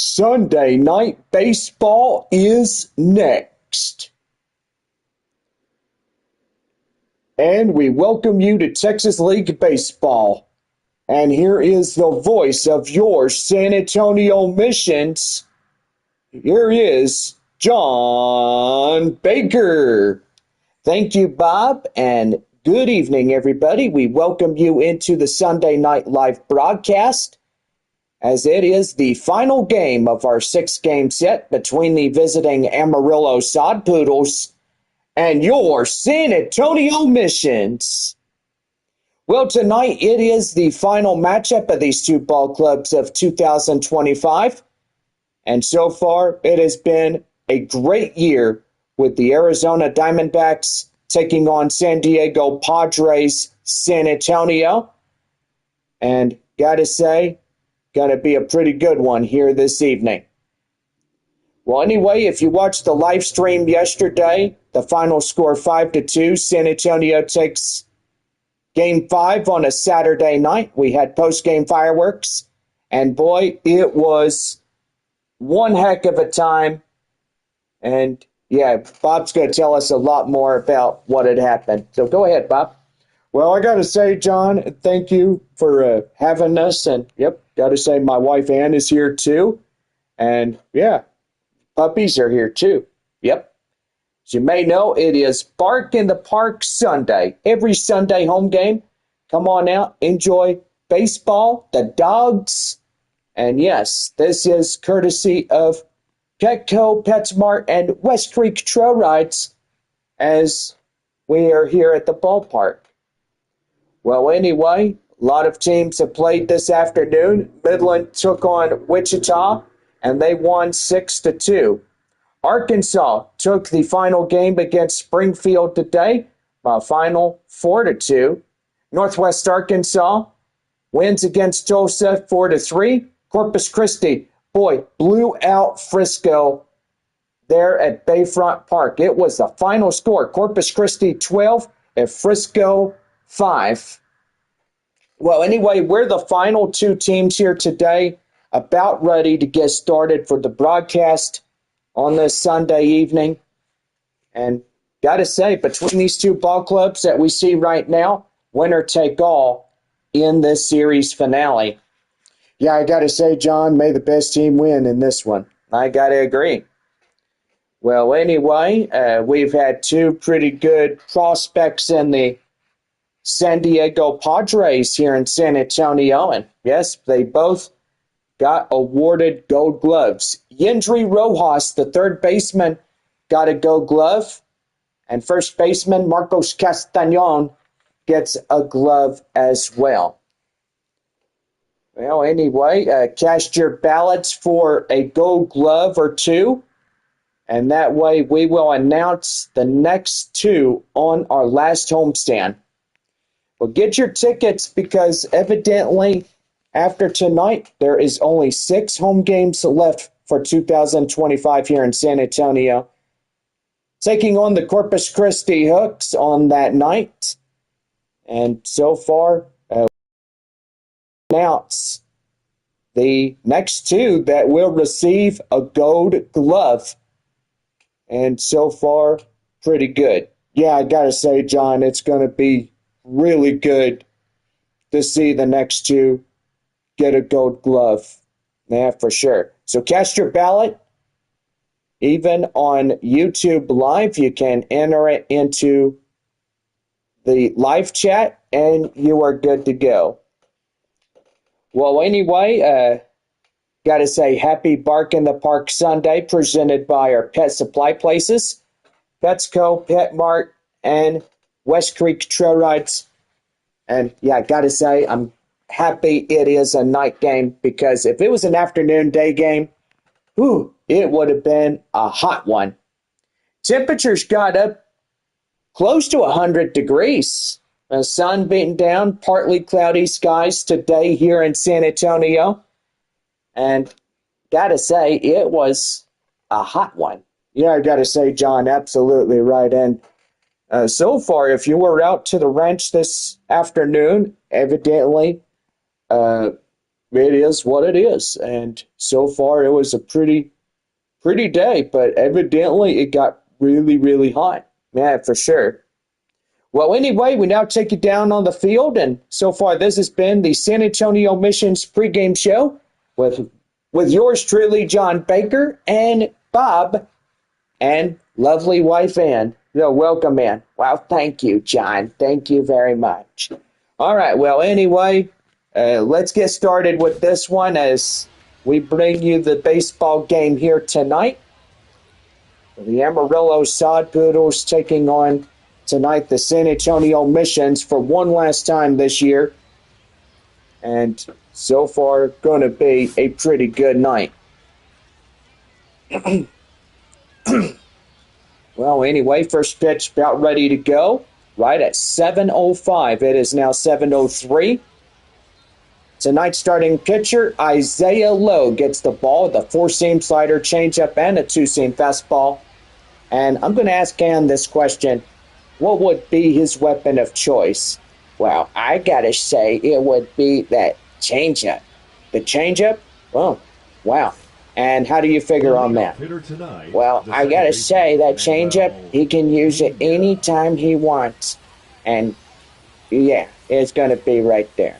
Sunday night baseball is next. And we welcome you to Texas League Baseball. And here is the voice of your San Antonio Missions. Here is John Baker. Thank you, Bob, and good evening, everybody. We welcome you into the Sunday Night Live broadcast, as it is the final game of our 6-game set between the visiting Amarillo Sod Poodles and your San Antonio Missions. Well, tonight it is the final matchup of these two ball clubs of 2025, and so far it has been a great year with the Arizona Diamondbacks taking on San Diego Padres San Antonio, and gotta say, gonna be a pretty good one here this evening. Well, anyway, if you watched the live stream yesterday, the final score 5-2. San Antonio takes Game 5 on a Saturday night. We had post-game fireworks, and boy, it was one heck of a time. And yeah, Bob's going to tell us a lot more about what had happened. So go ahead, Bob. Well, I got to say, John, thank you for having us. And, yep, got to say my wife Ann is here too. And, yeah, Puppies are here too. Yep. As you may know, it is Bark in the Park Sunday. Every Sunday home game. Come on out, enjoy baseball, the dogs. And yes, this is courtesy of Petco, PetSmart, and West Creek Trail Rides as we are here at the ballpark. Well, anyway, a lot of teams have played this afternoon. Midland took on Wichita, and they won 6-2. Arkansas took the final game against Springfield today, final 4-2. Northwest Arkansas wins against Tulsa 4-3. Corpus Christi, boy, blew out Frisco there at Bayfront Park. It was the final score. Corpus Christi 12 and Frisco 5. Well, anyway, we're the final two teams here today, about ready to get started for the broadcast on this Sunday evening. And got to say, between these two ball clubs that we see right now, winner take all in this series finale. yeah, I got to say, John, may the best team win in this one. I got to agree. Well, anyway, we've had two pretty good prospects in the San Diego Padres here in San Antonio. And yes, they both got awarded gold gloves. Yendry Rojas, the third baseman, got a gold glove. And first baseman Marcos Castañon gets a glove as well. Well, anyway, cast your ballots for a gold glove or two. And that way we will announce the next two on our last homestand. Well, get your tickets because evidently after tonight, there is only 6 home games left for 2025 here in San Antonio. Taking on the Corpus Christi Hooks on that night. And so far, announce the next two that will receive a gold glove. And so far, pretty good. Yeah, I got to say, John, it's going to be really good to see the next two get a gold glove. Yeah, for sure. So cast your ballot. Even on YouTube Live, you can enter it into the live chat, and you are good to go. Well, anyway, got to say happy Bark in the Park Sunday, presented by our pet supply places, Petco, PetMart, and West Creek Trail Rides. And yeah, I got to say, I'm happy it is a night game because if it was an afternoon day game, it would have been a hot one. Temperatures got up close to 100 degrees. The sun beating down, partly cloudy skies today here in San Antonio. And gotta say, it was a hot one. Yeah, I got to say, John, absolutely right. And so far, if you were out to the ranch this afternoon, evidently it is what it is. And so far, it was a pretty day, but evidently it got really, really hot. Yeah, for sure. Well, anyway, we now take you down on the field, and so far this has been the San Antonio Missions pregame show with yours truly, John Baker and Bob and lovely wife Ann. No, welcome, Ann. Wow, thank you, John. Thank you very much. All right, well, anyway, let's get started with this one as we bring you the baseball game here tonight. The Amarillo Sod Poodles taking on tonight the San Antonio Missions for one last time this year. And so far, going to be a pretty good night. Well, anyway, first pitch about ready to go. Right at 7:05. It is now 7:03. Tonight's starting pitcher, Isaiah Lowe, gets the ball with a four-seam slider, changeup, and a two-seam fastball. And I'm going to ask Ann this question. What would be his weapon of choice? Well, I gotta say it would be that changeup. The changeup? Oh, wow. And how do you figure on that? Well, I gotta say that changeup, he can use it anytime he wants. And yeah, it's gonna be right there.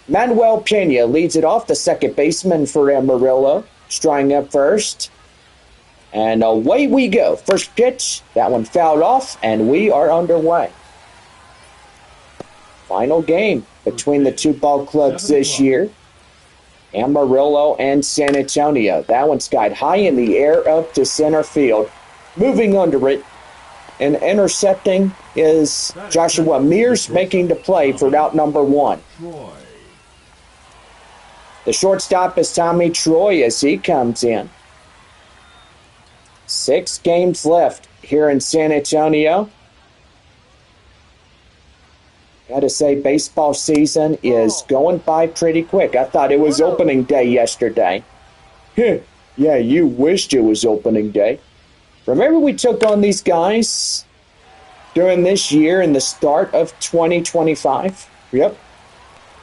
Manuel Pena leads it off, the second baseman for Amarillo, striding up first. And away we go. First pitch, that one fouled off, and we are underway. Final game between the two ball clubs this year, Amarillo and San Antonio. That one skied high in the air up to center field. Moving under it and intercepting is Joshua Mears, making the play for out number one. The shortstop is Tommy Troy as he comes in. 6 games left here in San Antonio. Gotta say, baseball season is going by pretty quick. I thought it was opening day yesterday. Yeah, you wished it was opening day. Remember we took on these guys during this year in the start of 2025? Yep.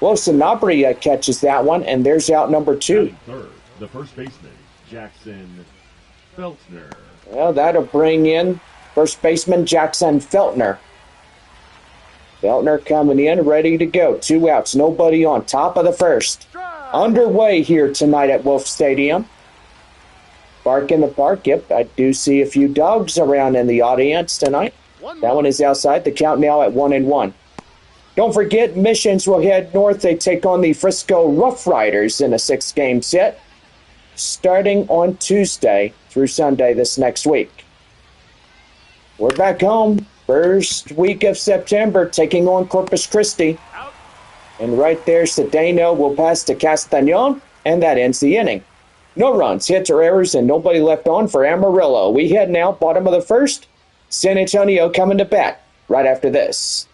Well, Sanabria catches that one, and there's out number 2. Third, the first baseman, Jackson Feltner. Well, that'll bring in first baseman Jackson Feltner. Feltner coming in, ready to go. 2 outs, nobody on, top of the first. Underway here tonight at Wolf Stadium. Bark in the park. Yep, I do see a few dogs around in the audience tonight. That one is outside. The count now at 1-1. Don't forget, Missions will head north. They take on the Frisco Rough Riders in a 6-game set, starting on Tuesday through Sunday this next week. We're back home. First week of September, taking on Corpus Christi. And right there, Cedeno will pass to Castañon, and that ends the inning. No runs, hits, or errors, and nobody left on for Amarillo. We head now, bottom of the first. San Antonio coming to bat right after this.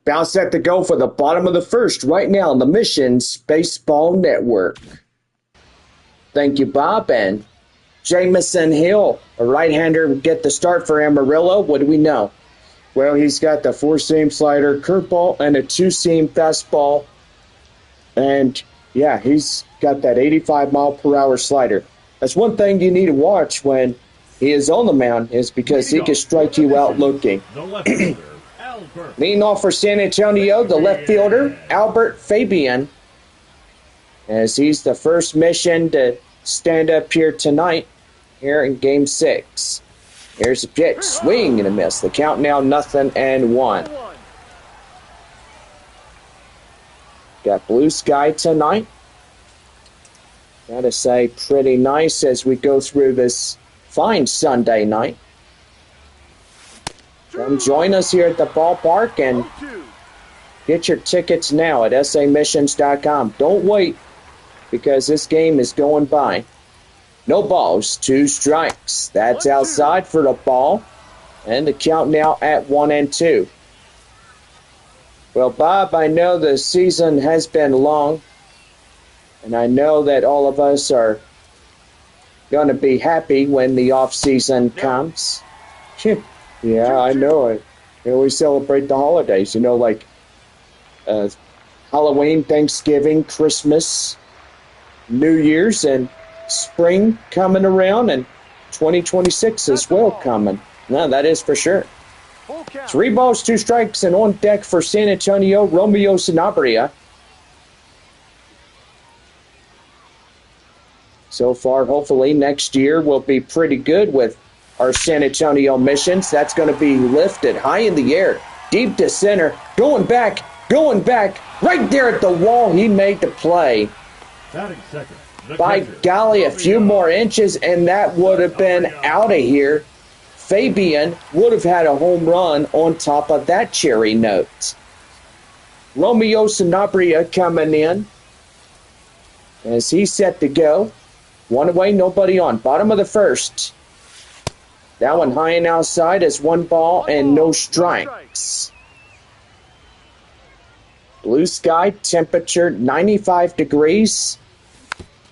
Bounce set to go for the bottom of the first right now on the Missions Baseball Network. Thank you, Bob. And Jamison Hill, a right-hander, get the start for Amarillo. What do we know? Well, he's got the four-seam slider, curveball, and a two-seam fastball. And, yeah, he's got that 85-mile-per-hour slider. That's one thing you need to watch when he is on the mound, is because he can strike you out looking. The left fielder, Albert. Leading off for San Antonio, the left fielder, Albert Fabian, as he's the first Mission to stand up here tonight, here in Game 6. Here's a pitch, swing and a miss. The count now 0-1. Got blue sky tonight. Gotta say, pretty nice as we go through this fine Sunday night. Come join us here at the ballpark and get your tickets now at samissions.com. Don't wait, because this game is going by. No balls, 2 strikes. That's outside for the ball. And the count now at 1-2. Well, Bob, I know the season has been long. And I know that all of us are going to be happy when the off season comes. Yeah, I know it. We celebrate the holidays, like Halloween, Thanksgiving, Christmas, New Year's, and spring coming around, and 2026 as well coming. No, that is for sure. 3 balls, 2 strikes, and on deck for San Antonio, Romeo Sanabria. So far, hopefully, next year will be pretty good with our San Antonio Missions. That's going to be lifted high in the air, deep to center, going back, right there at the wall. He made the play. By golly, a few more inches, and that would have been out of here. Fabian would have had a home run on top of that cherry note. Romeo Sanabria coming in as he's set to go. 1 away, nobody on. Bottom of the first. That one high and outside is 1 ball and no strikes. Blue sky, temperature 95 degrees.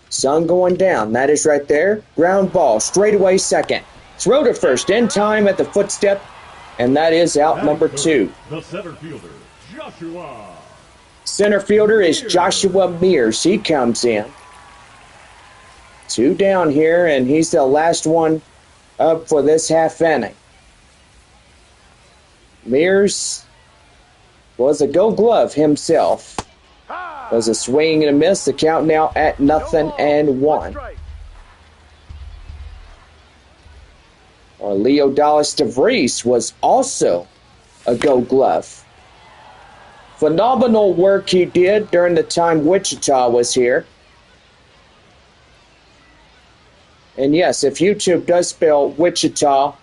Sun going down. That is right there. Ground ball, straight away second. Throw to first, in time at the footstep, and that is out number 2. The center fielder, Joshua. Center fielder is Joshua Mears. He comes in. 2 down here, and he's the last one up for this half inning. Mears was a gold glove himself. Was a swing and a miss. The count now at 0-1. Leo Dallas DeVries was also a gold glove. Phenomenal work he did during the time Wichita was here. And yes, if YouTube does spell Wichita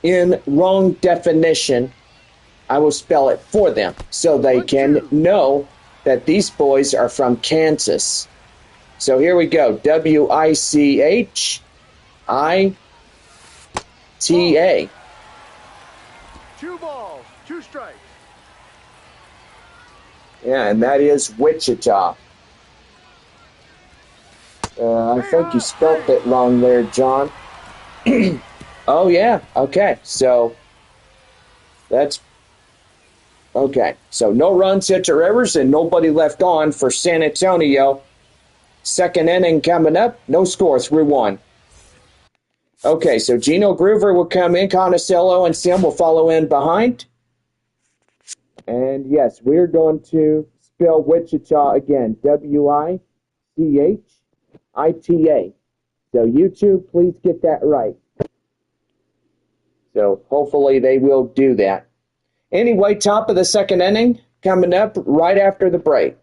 in wrong definition, I will spell it for them so they can know that these boys are from Kansas. So here we go. Wichita. 2 balls, 2 strikes. Yeah, and that is Wichita. I think you spelt it wrong there, John. Oh, yeah. Okay. So, that's... Okay. So, no runs, hits, or errors, and nobody left on for San Antonio. Second inning coming up. No score, 3-1. Okay, so Gino Groover will come in. Conocello and Sim will follow in behind. And, yes, we're going to spell Wichita again. Wichita. So YouTube, please get that right. So hopefully they will do that. Anyway, top of the second inning coming up right after the break.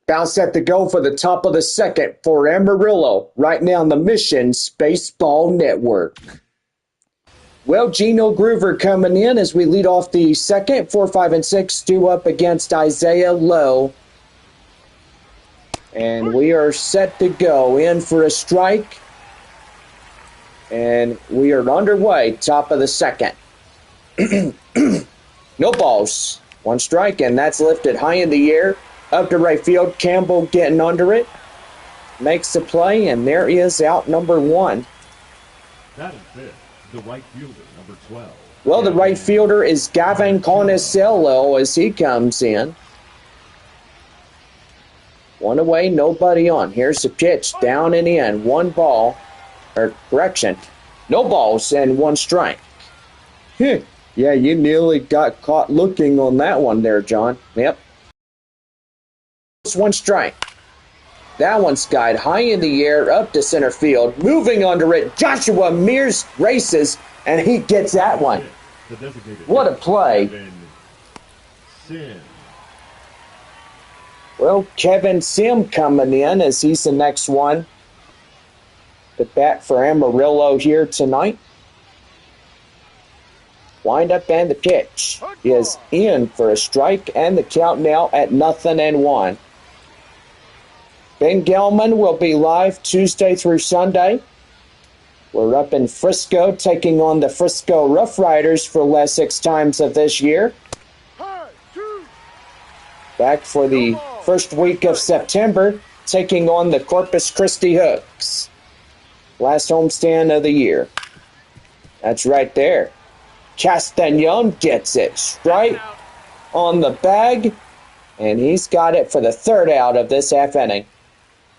Bounce at the go for the top of the second for Amarillo, right now on the Missions Baseball Network. Well, Gino Groover coming in as we lead off the second. 4, 5, and 6 due up against Isaiah Lowe. And we are set to go. In for a strike. And we are underway, top of the second. No balls. One strike, and that's lifted high in the air. Up to right field. Campbell getting under it. Makes the play, and there is out number 1. That is fifth, the right fielder, number 12. Well, the right fielder is Gavin Conicello as he comes in. One away, nobody on. Here's the pitch, down and in. One ball, or correction, no balls and one strike. Yeah, you nearly got caught looking on that one there, John. Yep. It's one strike. That one skied high in the air, up to center field. Moving under it, Joshua Mears races, and he gets that one. What a play. Well, Kevin Sim coming in as he's the next one to bat for Amarillo here tonight. Wind up and the pitch is in for a strike, and the count now at 0-1. Ben Gelman will be live Tuesday through Sunday. We're up in Frisco taking on the Frisco Rough Riders for the last 6 times of this year. Back for the first week of September, taking on the Corpus Christi Hooks. Last homestand of the year. That's right there. Castagnon gets it straight on the bag, and he's got it for the 3rd out of this half inning.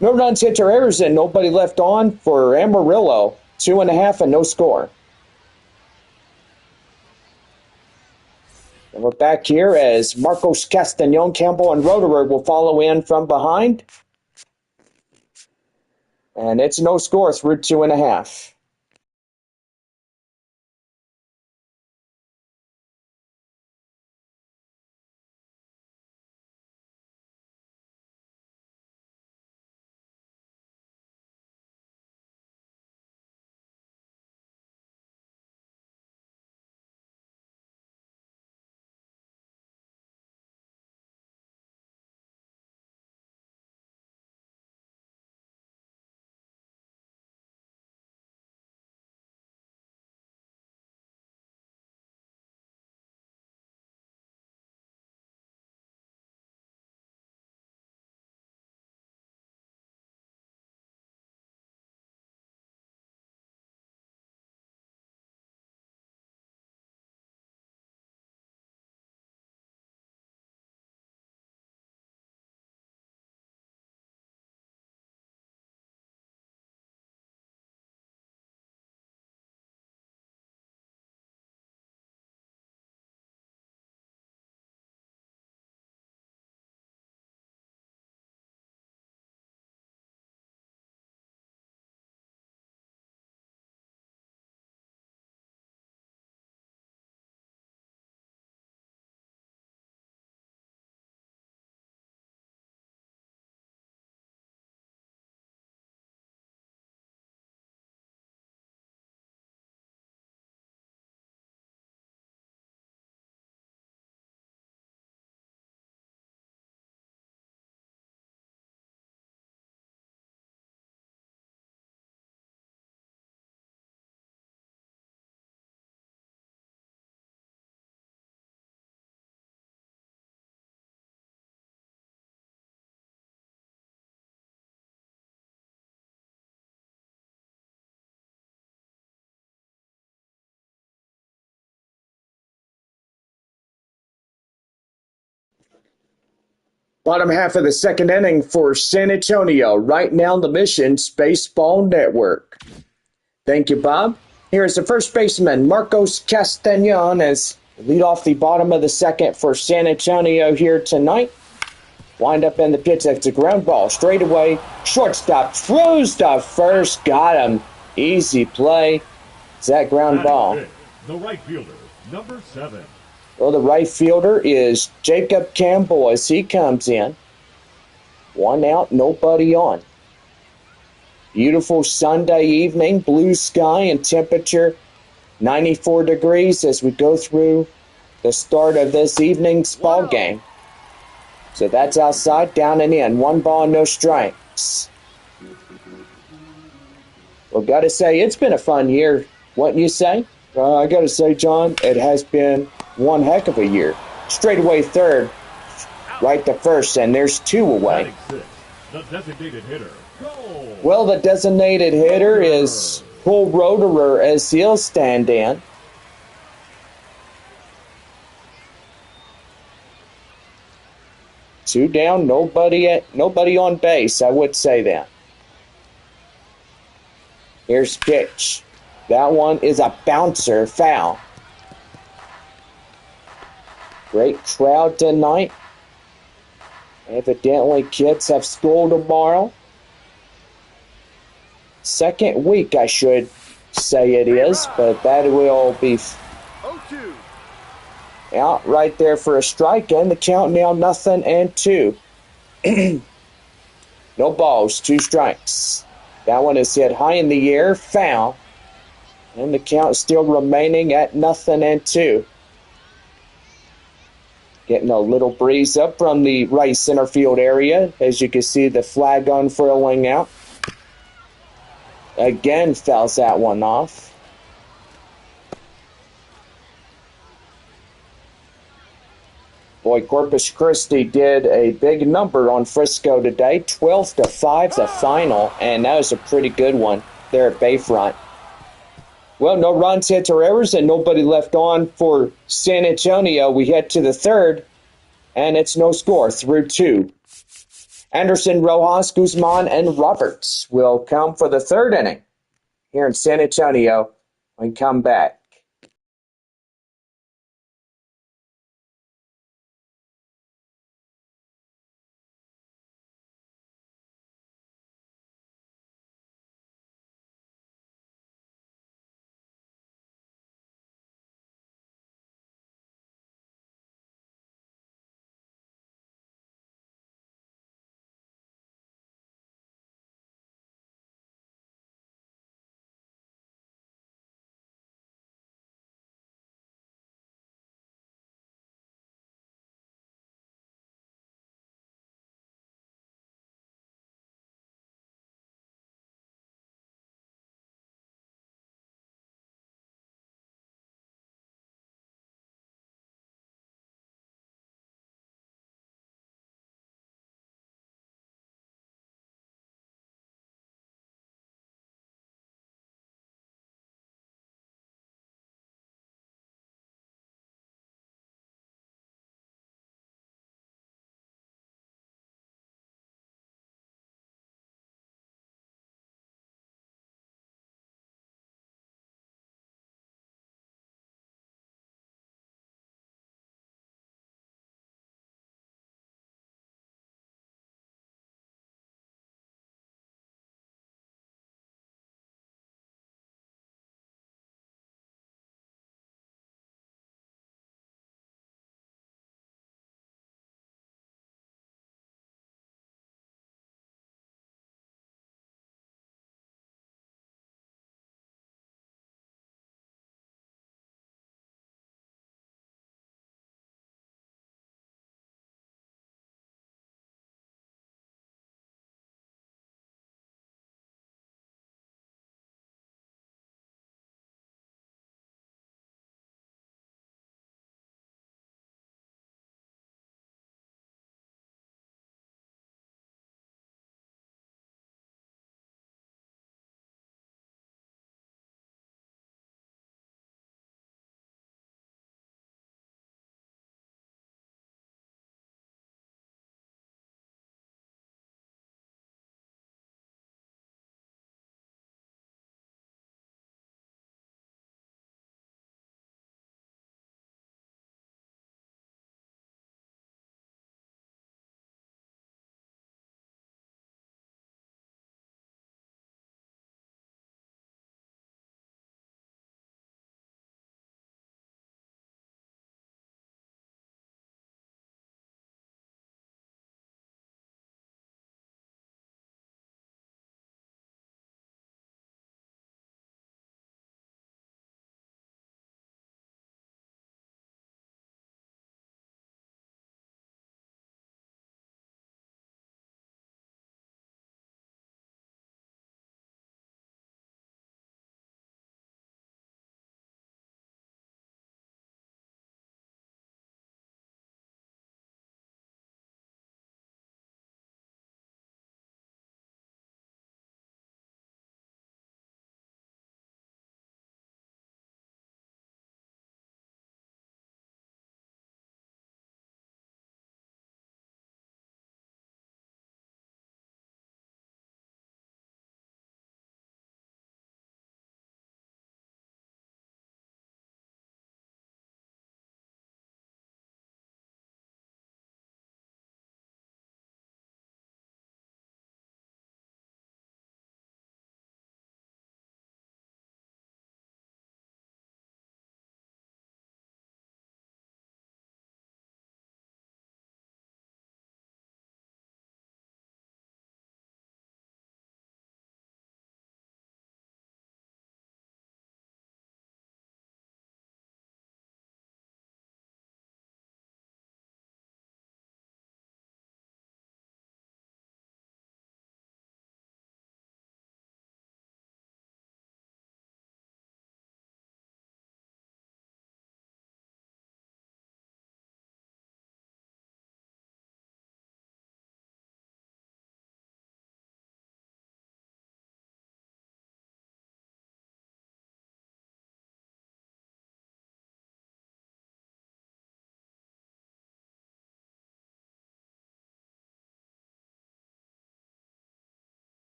No runs, hits, or errors, and nobody left on for Amarillo. 2.5 and no score. And we're back here as Marcos Castagnon, Campbell, and Roederer will follow in from behind. And it's no score through 2.5. Bottom half of the second inning for San Antonio, right now the Missions Baseball Network. Thank you, Bob. Here's the first baseman, Marcos Castagnon, as lead off the bottom of the second for San Antonio here tonight. Wind up in the pitch. That's a ground ball. Straight away. Shortstop throws to first. Got him. Easy play. It's that ground ball. The right fielder, number 7. Well, the right fielder is Jacob Campbell as he comes in. 1 out, nobody on. Beautiful Sunday evening, blue sky and temperature 94 degrees as we go through the start of this evening's ball game. So that's outside, down and in. 1 ball, no strikes. Well, gotta say, it's been a fun year. Wouldn't you say? I got to say, John, it has been one heck of a year. Straightaway third, right to first, and there's 2 away. Batting six, the designated hitter. Go! Well, the designated hitter is Cole Roederer as he'll stand in. Two down, nobody on base. I would say that. Here's pitch. That one is a bouncer, foul. Great crowd tonight. Evidently, kids have school tomorrow. Second week, I should say it is, but that will be 0-2. out right there for a strike, and the count now 0-2. No balls, 2 strikes. That one is hit high in the air, foul, and the count still remaining at 0-2. Getting a little breeze up from the right center field area, as you can see the flag unfurling out. Again, fouls that one off. Boy, Corpus Christi did a big number on Frisco today. 12-5 the final, and that was a pretty good one there at Bayfront. Well, no runs, hits, or errors, and nobody left on for San Antonio. We head to the third, and it's no score through 2. Anderson, Rojas, Guzman, and Roberts will come for the third inning here in San Antonio and come back.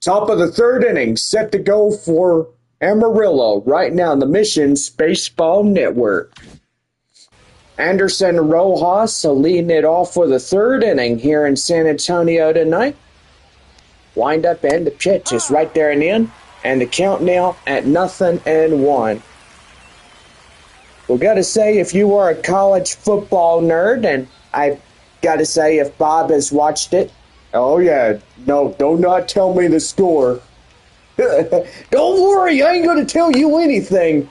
Top of the third inning, set to go for Amarillo right now on the Missions Baseball Network. Anderson Rojas leading it off for the third inning here in San Antonio tonight. Wind up and the pitch is right there and in. And the count now at 0-1. We got to say, if you are a college football nerd, and I got to say, if Bob has watched it, oh yeah, no, do not tell me the score. Don't worry, I ain't going to tell you anything.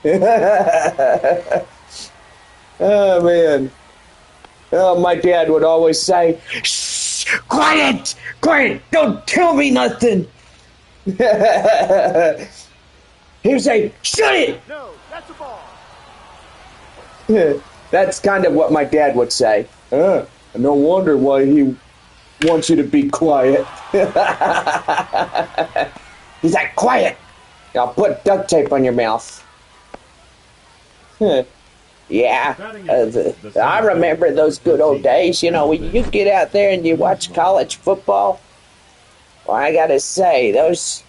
Oh, man. Oh, my dad would always say, shh, quiet, don't tell me nothing. He would say, shut it. No, that's a ball. That's kind of what my dad would say. No wonder why he wants you to be quiet. He's like, quiet. I'll put duct tape on your mouth. Yeah, I remember those good old days. You know, when you get out there and you watch college football. Well, I gotta say, those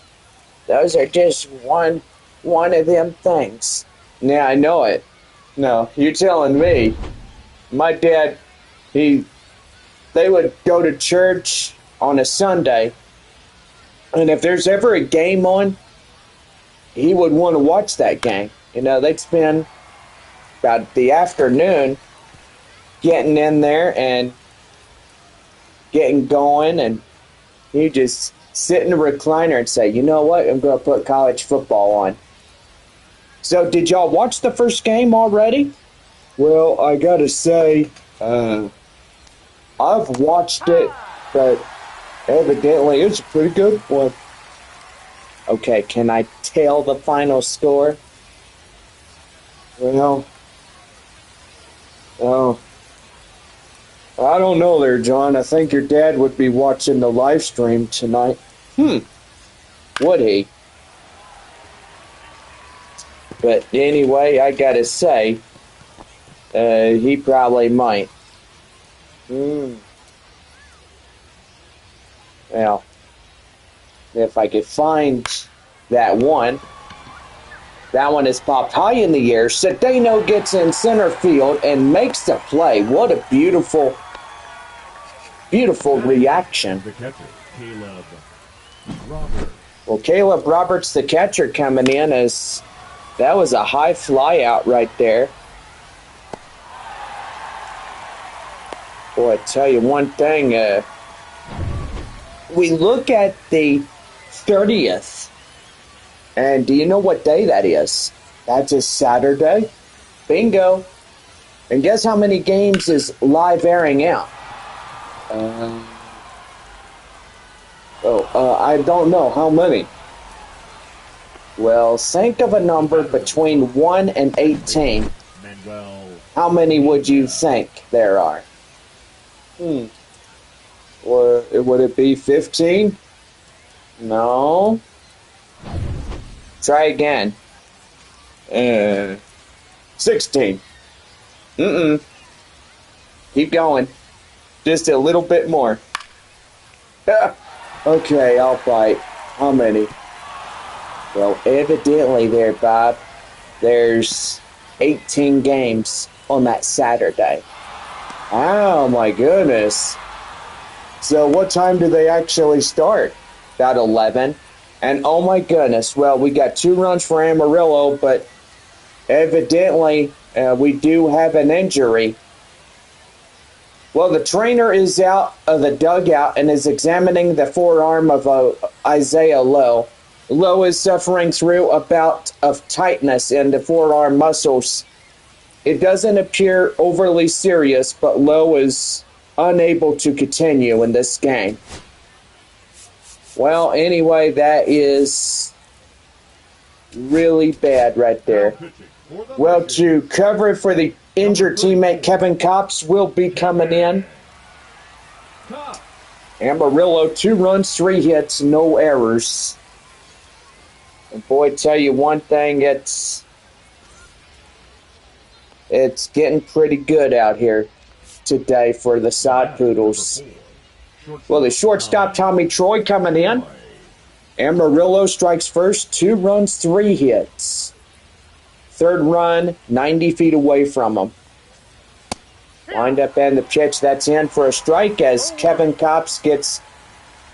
are just one of them things. Yeah, I know it. No, you're telling me. My dad, they would go to church on a Sunday, and if there's ever a game on, he would want to watch that game. You know, they'd spend about the afternoon getting in there and getting going, and you just sit in the recliner and say, you know what, I'm going to put college football on. So did y'all watch the first game already? Well, I got to say, I've watched it, but evidently it's a pretty good one. Okay, can I tell the final score? Well, I don't know there, John. I think your dad would be watching the live stream tonight. Would he? But anyway, I gotta say, he probably might. Well, if I could find that one is popped high in the air. Cedeno gets in center field and makes the play. What a beautiful reaction. The catcher, Caleb Roberts. Well, Caleb Roberts, the catcher, coming in that was a high fly out right there. Boy, I tell you one thing. We look at the 30th. And do you know what day that is? That's a Saturday. Bingo. And guess how many games is live airing out? I don't know. How many? Well, think of a number between 1 and 18. How many would you think there are? Would it be 15? No. Try again. 16. Keep going. Just a little bit more. Okay, I'll bite. How many? Well, evidently there, Bob, there's 18 games on that Saturday. Oh, my goodness. So what time do they actually start? About 11. And oh my goodness, well, we got 2 runs for Amarillo, but evidently we do have an injury. Well, the trainer is out of the dugout and is examining the forearm of Isaiah Lowe. Lowe is suffering through a bout of tightness in the forearm muscles. It doesn't appear overly serious, but Lowe is unable to continue in this game. Well, anyway, that is really bad right there. Well, to cover it for the injured teammate, Kevin Copps will be coming in. Amarillo, 2 runs, 3 hits, no errors. And boy, tell you one thing, it's getting pretty good out here today for the Sod Poodles. Well, the shortstop, Tommy Troy, coming in. Amarillo strikes first, 2 runs, 3 hits. Third run, 90 feet away from him. Wind up and the pitch, that's in for a strike as Kevin Copps gets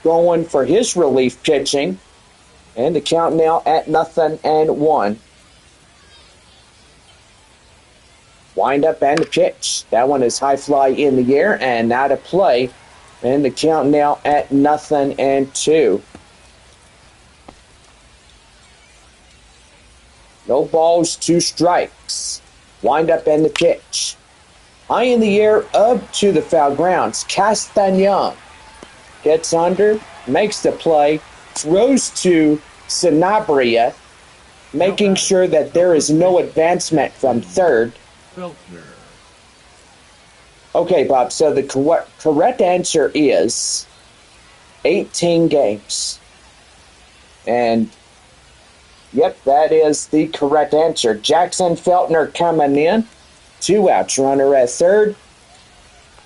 going for his relief pitching. And the count now at 0-1. Wind up and the pitch. That one is high fly in the air and now to play. And the count now at 0-2. No balls, 2 strikes. Wind up and the pitch. High in the air, up to the foul grounds. Castagnon gets under, makes the play, throws to Sanabria, making sure that there is no advancement from third. Feltner. Okay, Bob, so the correct answer is 18 games. And, yep, that is the correct answer. Jackson Feltner coming in. 2 outs, runner at third.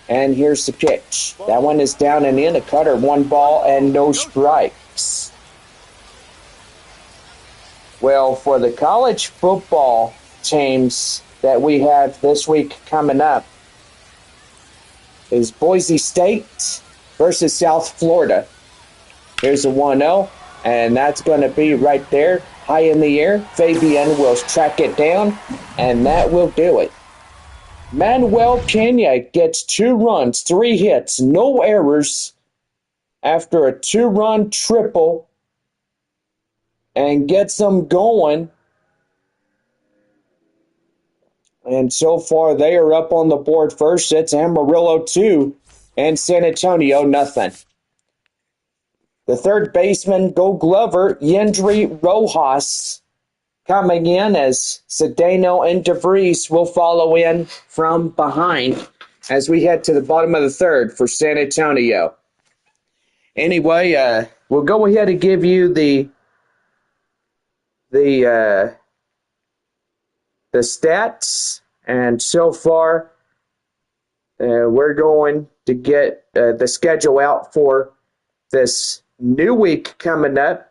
And here's the pitch. That one is down and in, a cutter, 1 ball and no strikes. Well, for the college football teams that we have this week coming up is Boise State versus South Florida. Here's a 1-0, and that's going to be right there, high in the air. Fabian will track it down, and that will do it. Manuel Pena gets 2 runs, 3 hits, no errors after a 2-run triple and gets them going. And so far they are up on the board first. It's Amarillo 2 and San Antonio nothing. The third baseman, Gold Glover, Yendry Rojas, coming in as Cedeno and DeVries will follow in from behind as we head to the bottom of the third for San Antonio. Anyway, we'll go ahead and give you the stats, and so far we're going to get the schedule out for this new week coming up.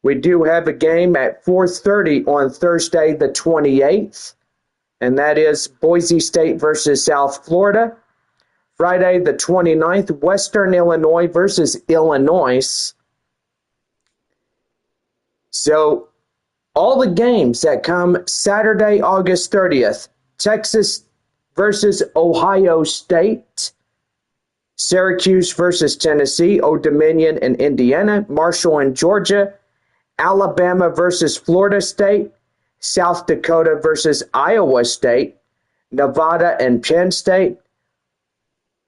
We do have a game at 4:30 on Thursday the 28th, and that is Boise State versus South Florida. Friday the 29th, Western Illinois versus Illinois. So all the games that come Saturday, August 30th, Texas versus Ohio State, Syracuse versus Tennessee, Old Dominion and Indiana, Marshall and Georgia, Alabama versus Florida State, South Dakota versus Iowa State, Nevada and Penn State,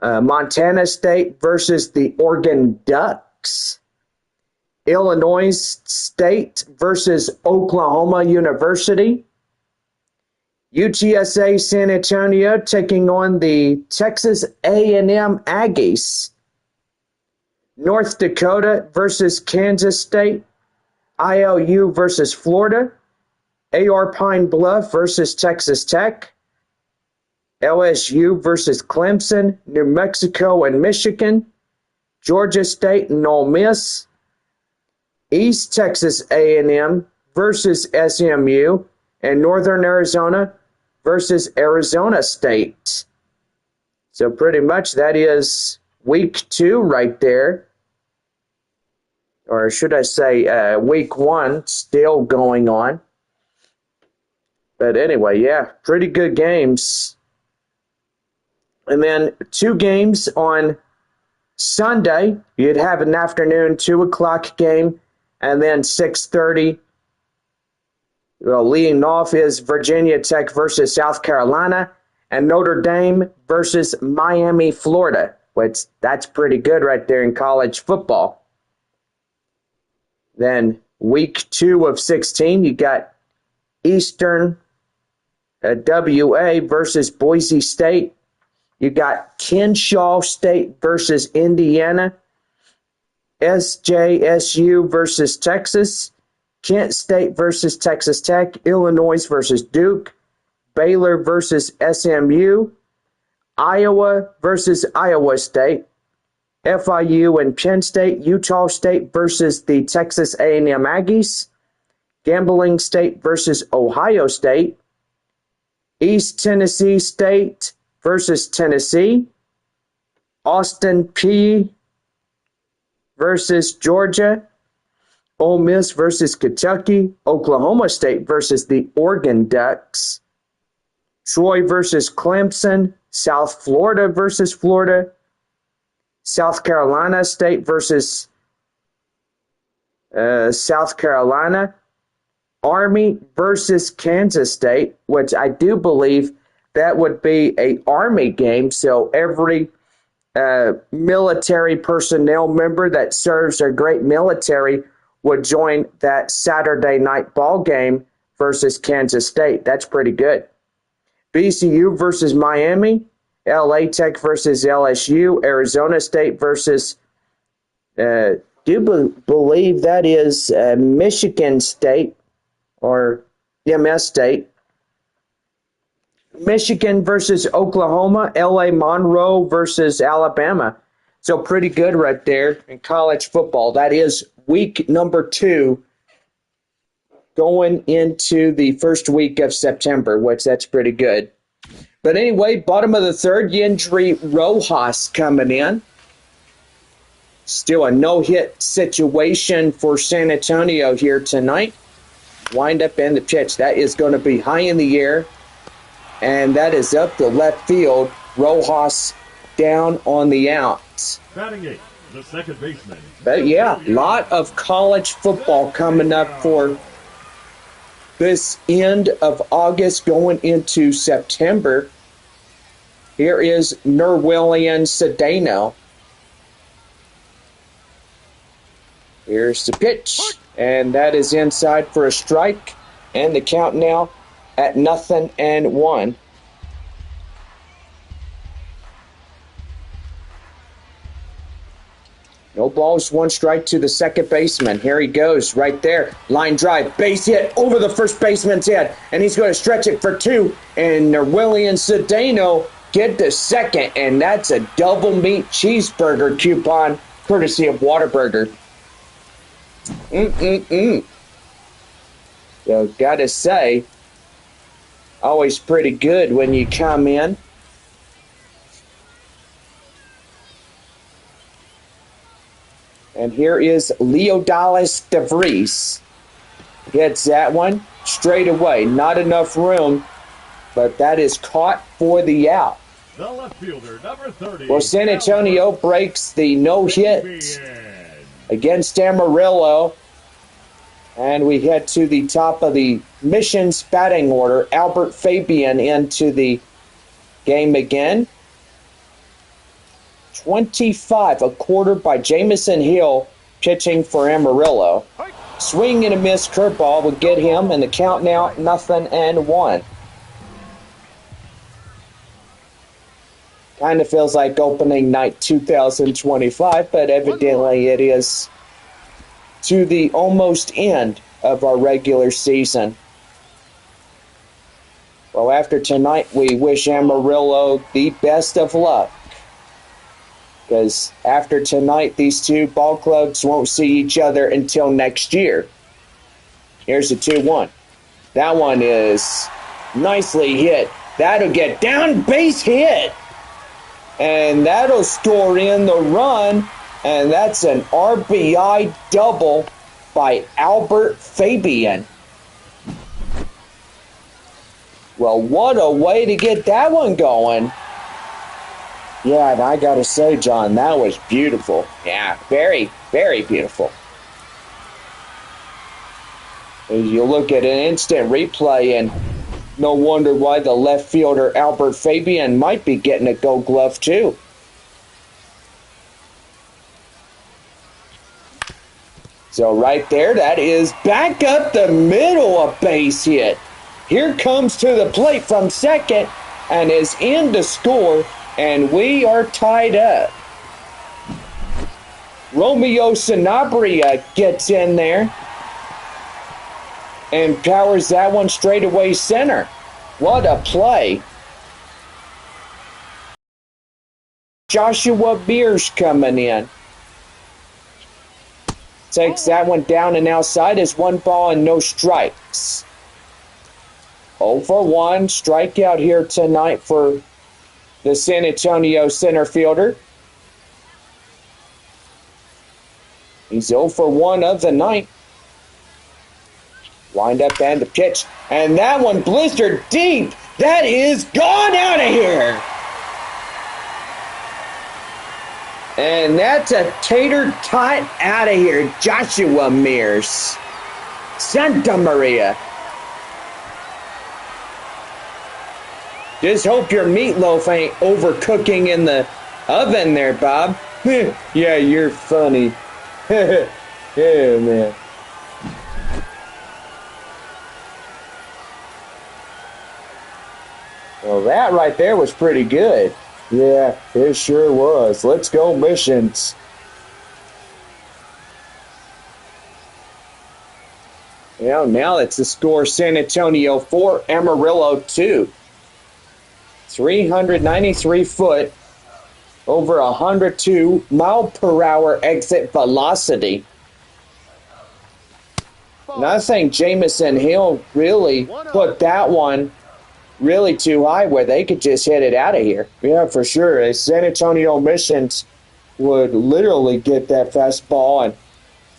Montana State versus the Oregon Ducks, Illinois State versus Oklahoma University, UTSA San Antonio taking on the Texas A&M Aggies, North Dakota versus Kansas State, ILU versus Florida, AR Pine Bluff versus Texas Tech, LSU versus Clemson, New Mexico and Michigan, Georgia State and Ole Miss, East Texas A&M versus SMU, and Northern Arizona versus Arizona State. So pretty much that is week 2 right there. Or should I say week 1 still going on. But anyway, yeah, pretty good games. And then 2 games on Sunday. You'd have an afternoon 2 o'clock game, and then 6:30. Well, leading off is Virginia Tech versus South Carolina, and Notre Dame versus Miami, Florida, which that's pretty good right there in college football. Then week 2 of 16, you got Eastern WA versus Boise State. You got Kenshaw State versus Indiana, SJSU versus Texas, Kent State versus Texas Tech, Illinois versus Duke, Baylor versus SMU, Iowa versus Iowa State, FIU and Penn State, Utah State versus the Texas A&M Aggies, Gambling State versus Ohio State, East Tennessee State versus Tennessee, Austin Peay versus Georgia, Ole Miss versus Kentucky, Oklahoma State versus the Oregon Ducks, Troy versus Clemson, South Florida versus Florida, South Carolina State versus South Carolina, Army versus Kansas State, which I do believe that would be a Army game, so every military personnel member that serves our great military would join that Saturday night ball game versus Kansas State. That's pretty good. BCU versus Miami, LA Tech versus LSU, Arizona State versus, believe that is Michigan State or MS State. Michigan versus Oklahoma, LA Monroe versus Alabama. So pretty good right there in college football. That is week number 2 going into the first week of September, which that's pretty good. But anyway, bottom of the third, Yendry Rojas coming in. Still a no-hit situation for San Antonio here tonight. Wind up in the pitch. That is going to be high in the air. And that is up the left field. Rojas down on the outs. Batting 8, the second baseman. But yeah, a lot of college football coming up for this end of August going into September. Here is Nerwillian Cedeno. Here's the pitch. And that is inside for a strike. And the count now at 0-1. No balls, 1 strike to the second baseman. Here he goes, right there. Line drive, base hit over the first baseman's head. And he's going to stretch it for 2. And Nerwillian Cedeno get the second. And that's a double meat cheeseburger coupon, courtesy of Whataburger. So, gotta say, always pretty good when you come in. And here is Leodalis DeVries. Hits that one straight away. Not enough room, but that is caught for the out. The left fielder, number 30. Well, San Antonio breaks the no-hit against Amarillo. And we head to the top of the Mission's batting order. Albert Fabian into the game again. 25, a quarter by Jamison Hill, pitching for Amarillo. Swing and a miss curveball would get him, and the count now 0-1. Kind of feels like opening night 2025, but evidently it is to the almost end of our regular season. Well, after tonight, we wish Amarillo the best of luck. Because after tonight, these two ball clubs won't see each other until next year. Here's the 2-1. That one is nicely hit. That'll get down, base hit. And that'll score in the run. And that's an RBI double by Albert Fabian. Well, what a way to get that one going. Yeah, and I got to say, John, that was beautiful. Yeah, very, very beautiful. As you look at an instant replay, and no wonder why the left fielder Albert Fabian might be getting a Gold Glove too. So right there, that is back up the middle, a base hit. Here comes to the plate from second and is in to score, and we are tied up. Romeo Sanabria gets in there and powers that one straight away center. What a play. Joshua Beers coming in. Takes that one down and outside is 1 ball and no strikes. 0 for 1 strikeout here tonight for the San Antonio center fielder. He's 0 for 1 of the night. Wind up and the pitch. And that one blistered deep. That is gone out of here. And that's a tater tot out of here. Joshua Mears. Santa Maria. Just hope your meatloaf ain't overcooking in the oven there, Bob. Yeah, you're funny. Yeah, man. Well, that right there was pretty good. Yeah, it sure was. Let's go Missions. Now it's the score San Antonio 4, Amarillo 2. 393 foot, over 102 mile per hour exit velocity. And I think Jamison Hill really put that one really too high where they could just hit it out of here. Yeah, for sure. San Antonio Missions would literally get that fastball, and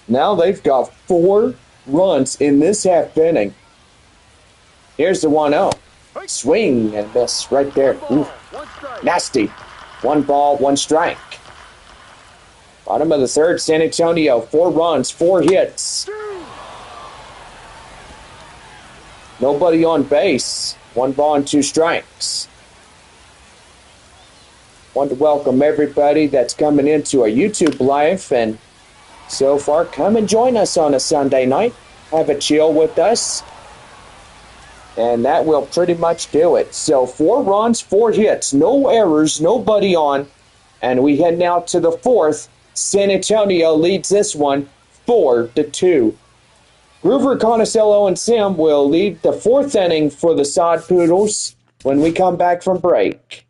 now they've got 4 runs in this half inning. Here's the 1-0. Swing and miss right there. Ooh, nasty. 1 ball, 1 strike. Bottom of the third, San Antonio, 4 runs, 4 hits. Nobody on base. 1 ball and 2 strikes. Want to welcome everybody that's coming into our YouTube live, and so far, come and join us on a Sunday night. Have a chill with us. And that will pretty much do it. So 4 runs, 4 hits, no errors, nobody on. And we head now to the 4th. San Antonio leads this one 4-2. Groover, Conicello, and Sim will lead the 4th inning for the Sod Poodles when we come back from break.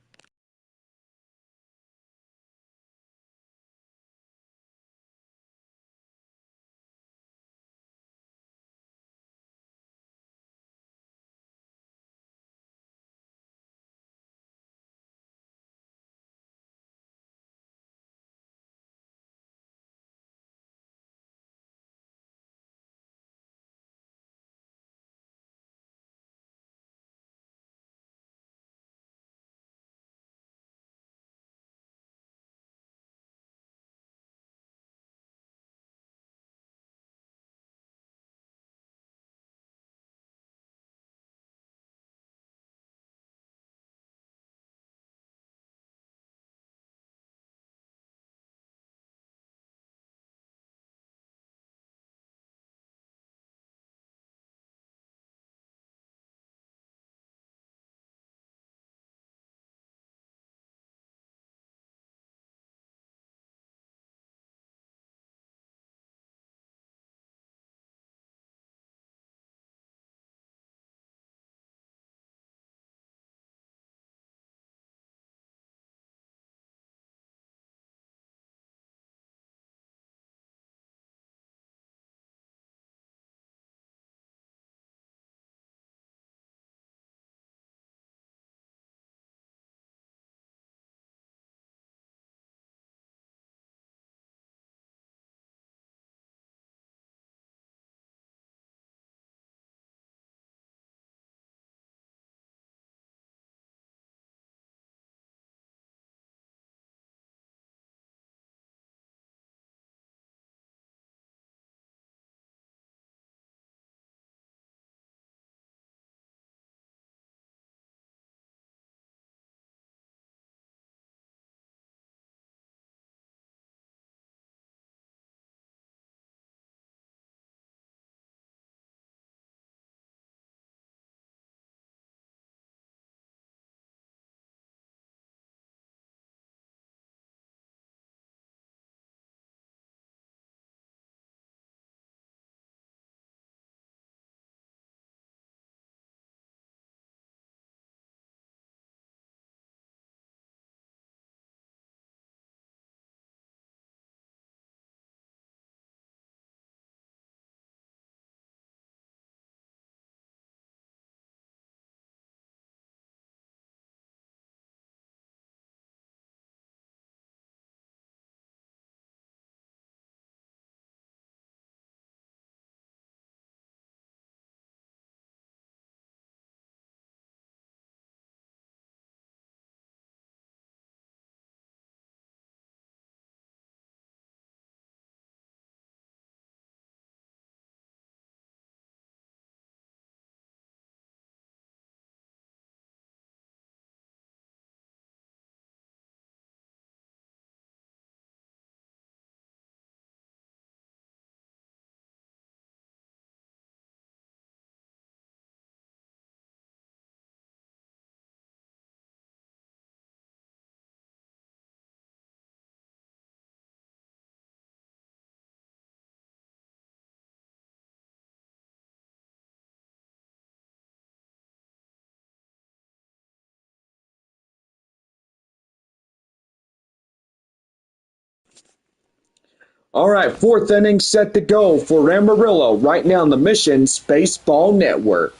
All right, fourth inning set to go for Amarillo right now on the Missions Baseball Network.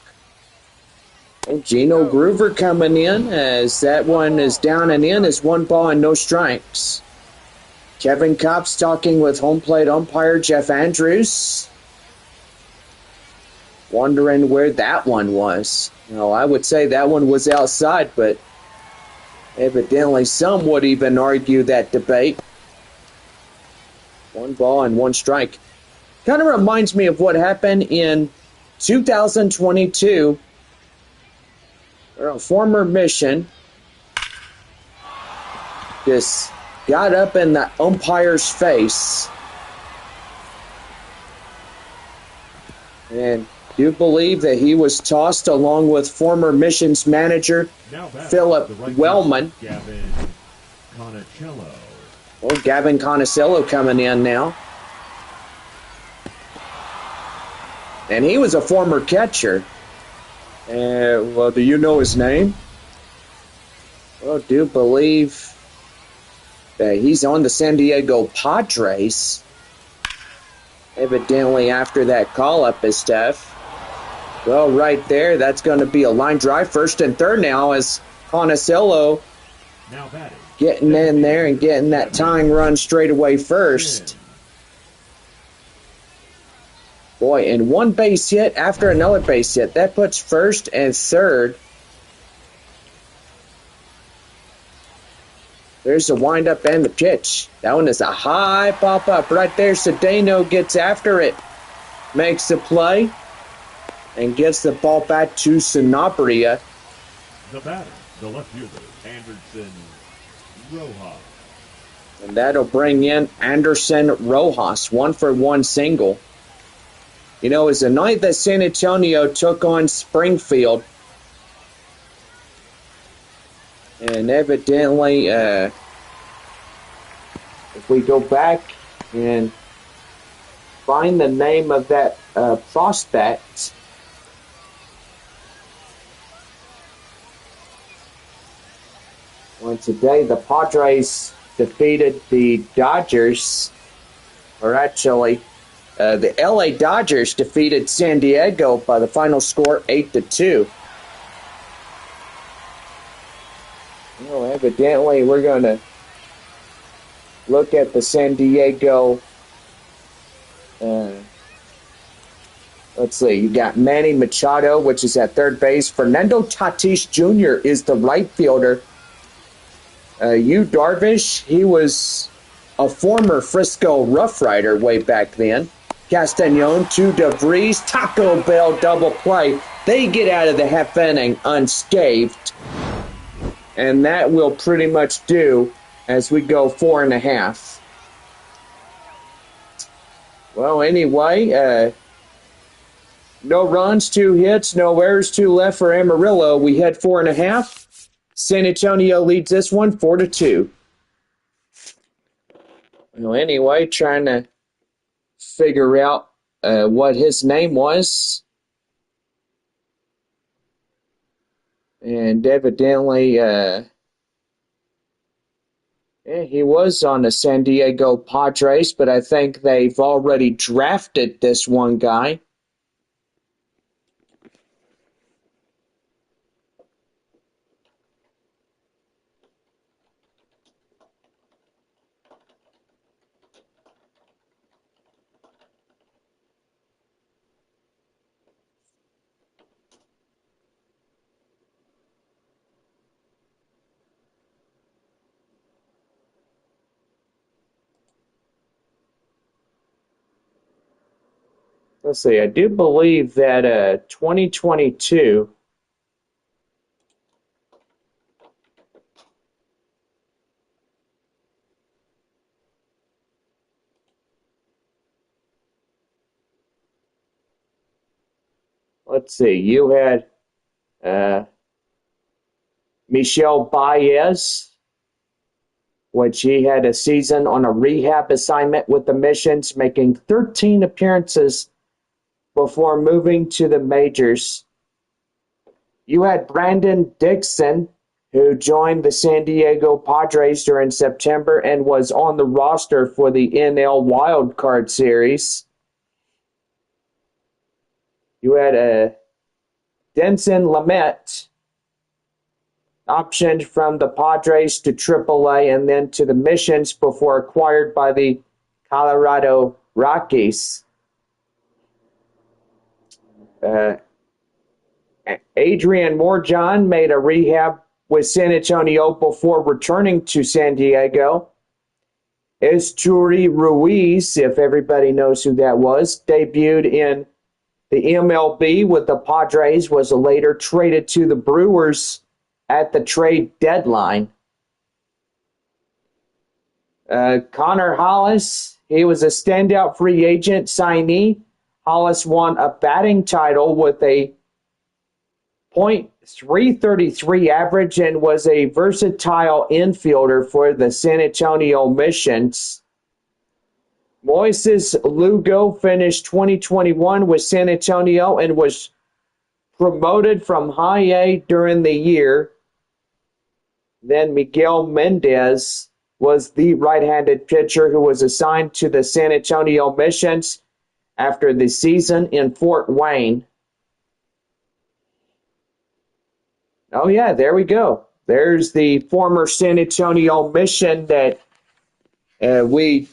And Gino Groover coming in as that one is down and in as 1 ball and no strikes. Kevin Kopp's talking with home plate umpire Jeff Andrews. Wondering where that one was. I would say that one was outside, but evidently some would even argue that debate. 1 ball and 1 strike. Kind of reminds me of what happened in 2022. Where a former Mission just got up in the umpire's face. And do believe that he was tossed along with former Missions manager Philip Wellman. Gavin Conicello. Oh, Gavin Conicello coming in now. And he was a former catcher. Well, do you know his name? Well, do believe that he's on the San Diego Padres. Evidently after that call-up and stuff. Well, right there, that's going to be a line drive. First and third now as Conicello getting in there and getting that tying run straight away first. Boy, and 1 base hit after another base hit. That puts first and third. There's the windup and the pitch. That one is a high pop-up right there. Cedeno gets after it. Makes the play. And gets the ball back to Sanabria. The batter, the left fielder, Anderson Rojas. And that'll bring in Anderson Rojas. 1-for-1 single. It's a night that San Antonio took on Springfield. And evidently, if we go back and find the name of that prospect, well, today the Padres defeated the Dodgers, or actually, the LA Dodgers defeated San Diego by the final score 8-2. Well, evidently, we're going to look at the San Diego. Let's see. You got Manny Machado, which is at third base. Fernando Tatis Jr. is the right fielder. Yu Darvish, he was a former Frisco Rough Rider way back then. Castañon to DeVries, Taco Bell double play. They get out of the half inning unscathed. And that will pretty much do as we go 4.5. Well, anyway, no runs, 2 hits, no errors, 2 left for Amarillo. We had 4.5. San Antonio leads this one 4-2. Well, anyway, trying to figure out what his name was. And evidently, he was on the San Diego Padres, but I think they've already drafted this one guy. Let's see, I do believe that 2022, let's see, you had Michel Baez, which he had a season on a rehab assignment with the Missions, making 13 appearances before moving to the majors. You had Brandon Dixon, who joined the San Diego Padres during September and was on the roster for the NL Wild Card Series. You had a Denson Lamet, optioned from the Padres to AAA and then to the Missions before acquired by the Colorado Rockies. Adrian Morjon made a rehab with San Antonio before returning to San Diego. Esteury Ruiz, if everybody knows who that was, debuted in the MLB with the Padres, was later traded to the Brewers at the trade deadline. Connor Hollis, he was a standout free agent signee. Hollis won a batting title with a .333 average and was a versatile infielder for the San Antonio Missions. Moises Lugo finished 2021 with San Antonio and was promoted from High A during the year. Then Miguel Mendez was the right-handed pitcher who was assigned to the San Antonio Missions after the season in Fort Wayne. Oh, yeah, there we go. There's the former San Antonio Mission that we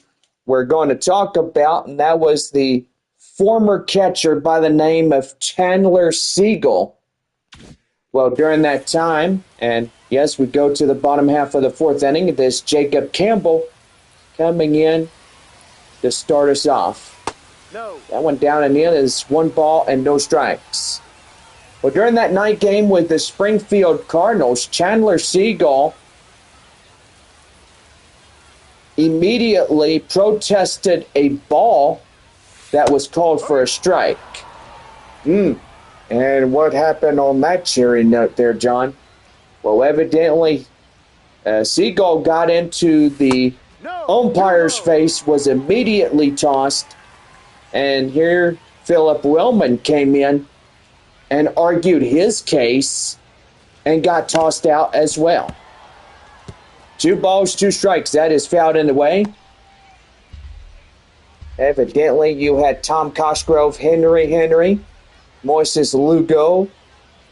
were going to talk about, and that was the former catcher by the name of Chandler Siegel. Well, during that time, and yes, we go to the bottom half of the fourth inning, this Jacob Campbell coming in to start us off. No. That one down and in is 1 ball and no strikes. Well, during that night game with the Springfield Cardinals, Chandler Siegel immediately protested a ball that was called for a strike. And what happened on that cheery note there, John? Well, evidently, Siegel got into the umpire's face, was immediately tossed, and here Philip Wellman came in and argued his case and got tossed out as well. 2 balls, 2 strikes. That is fouled in the way. Evidently, you had Tom Cosgrove, Henry, Moises Lugo,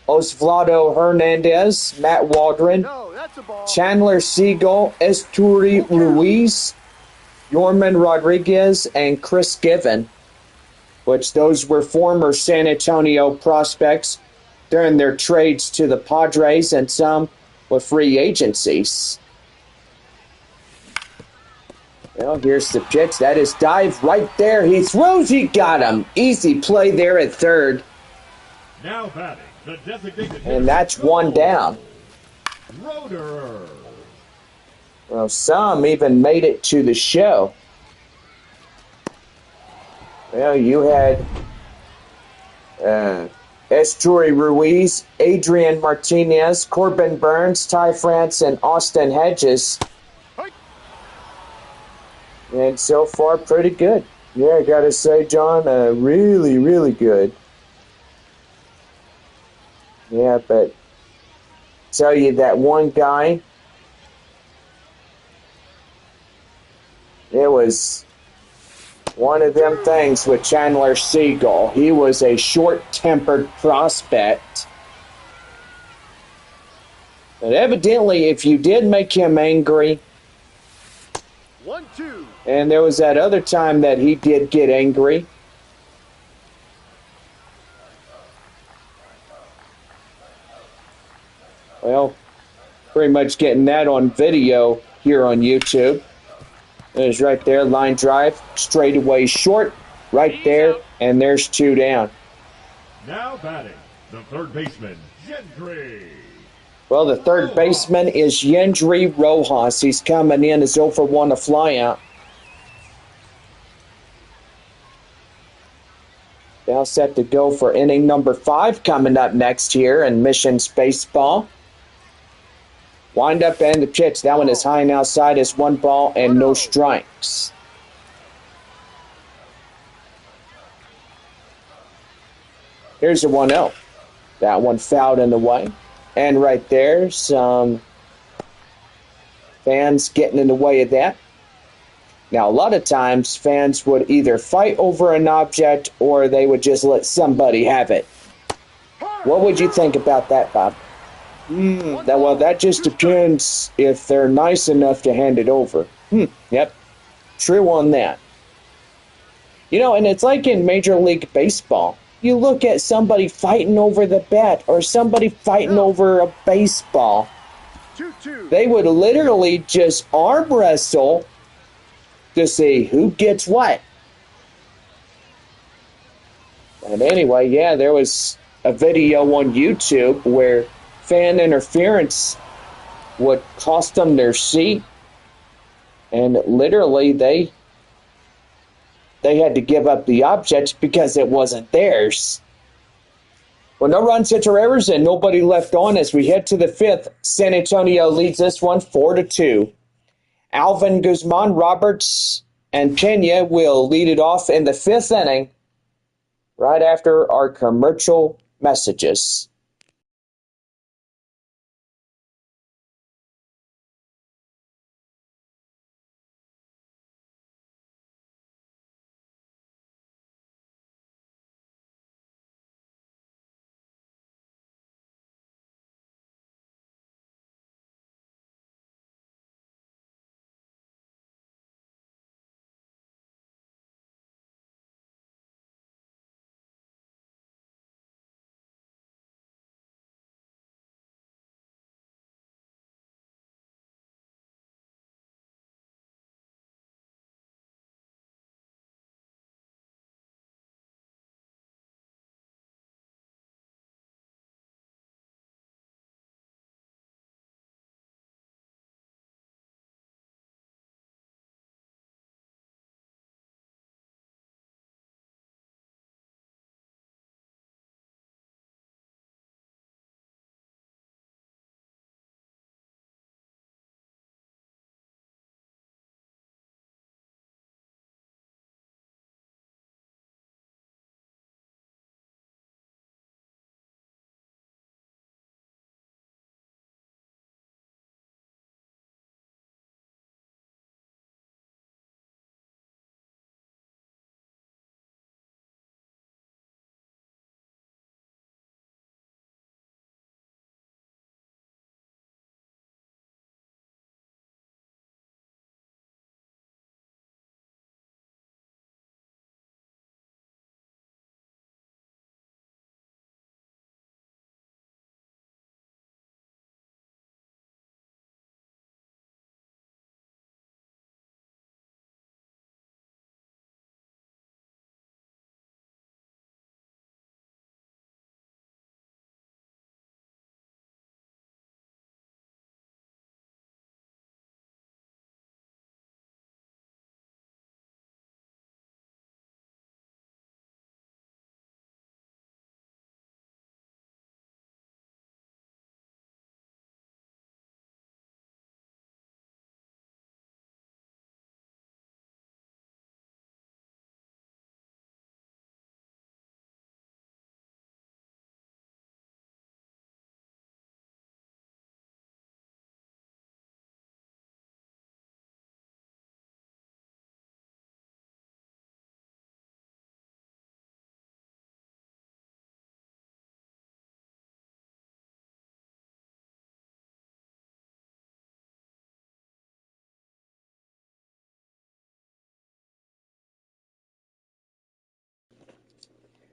Osvaldo Hernandez, Matt Waldron, Chandler Siegel, Esteury Ruiz, Yorman Rodriguez, and Chris Given, which those were former San Antonio prospects during their trades to the Padres and some with free agencies. Well, here's the pitch. That is dive right there. He throws. He got him. Easy play there at third. Now batting, the designated And that's 1 down. Roder. Well, some even made it to the show. Well, you had Esteury Ruiz, Adrian Martinez, Corbin Burns, Ty France, and Austin Hedges. And so far, pretty good. Yeah, I got to say, John, really, really good. Yeah, but tell you that one guy, it was one of them things with Chandler Siegel. He was a short-tempered prospect. But evidently, if you did make him angry, 1-2. and there was that other time that he did get angry, well, pretty much getting that on video here on YouTube. There's right there, line drive, straightaway short, right there, and there's 2 down. Now batting, the third baseman, Gentry. Well, the third baseman is Yendry Rojas. He's coming in as 0 for 1 to fly out. Now set to go for inning number 5 coming up next here in Missions Baseball. Wind up and the pitch. That one is high and outside. Is 1 ball and no strikes. Here's a 1-0. That one fouled in the way. And right there, some fans getting in the way of that. Now, a lot of times, fans would either fight over an object or they would just let somebody have it. What would you think about that, Bob? Well, that just depends if they're nice enough to hand it over. Yep, true on that. You know, and it's like in Major League Baseball. You look at somebody fighting over the bat or somebody fighting over a baseball. 2-2. They would literally just arm wrestle to see who gets what. And anyway, yeah, there was a video on YouTube where fan interference would cost them their seat, and literally they had to give up the object because it wasn't theirs. Well, no runs, hits, or errors, and nobody left on as we head to the fifth. San Antonio leads this one 4-2. Alvin Guzman, Roberts, and Pena will lead it off in the fifth inning right after our commercial messages.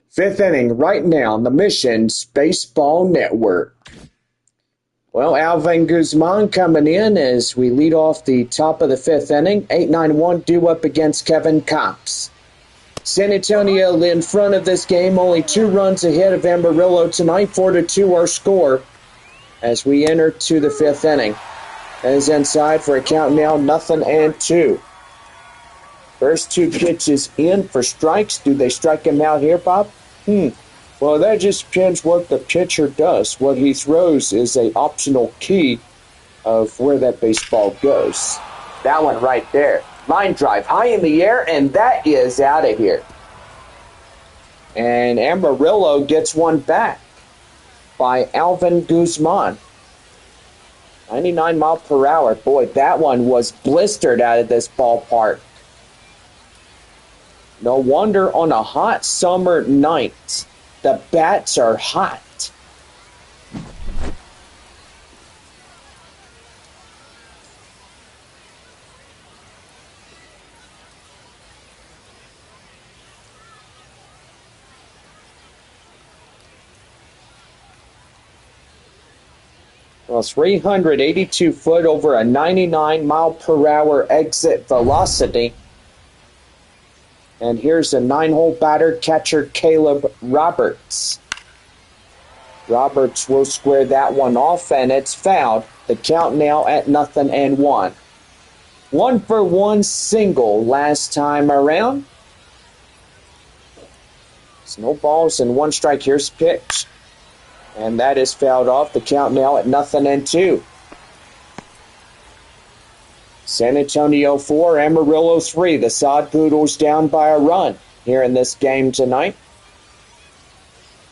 Fifth inning right now on the Missions Baseball Network. Well, Alvin Guzman coming in as we lead off the top of the fifth inning. 8-9-1 due up against Kevin Cops. San Antonio in front of this game, only 2 runs ahead of Amarillo tonight. 4-2 our score as we enter to the fifth inning. As inside for a count now, 0-2. First 2 pitches in for strikes. Do they strike him out here, Bob? Well, that just depends what the pitcher does. What he throws is an optional key of where that baseball goes. That one right there. Line drive high in the air, and that is out of here. And Amarillo gets one back. by Alvin Guzman. 99 mile per hour. Boy, that one was blistered out of this ballpark. No wonder on a hot summer night, the bats are hot. Well, 382 foot over a 99 mile per hour exit velocity. And here's a 9-hole batter catcher, Caleb Roberts. Roberts will square that one off, and it's fouled. The count now at 0-1. 1-for-1 single last time around. It's no balls and 1 strike. Here's the pitch. And that is fouled off. The count now at 0-2. San Antonio 4, Amarillo 3. The Sod Poodles down by a run here in this game tonight.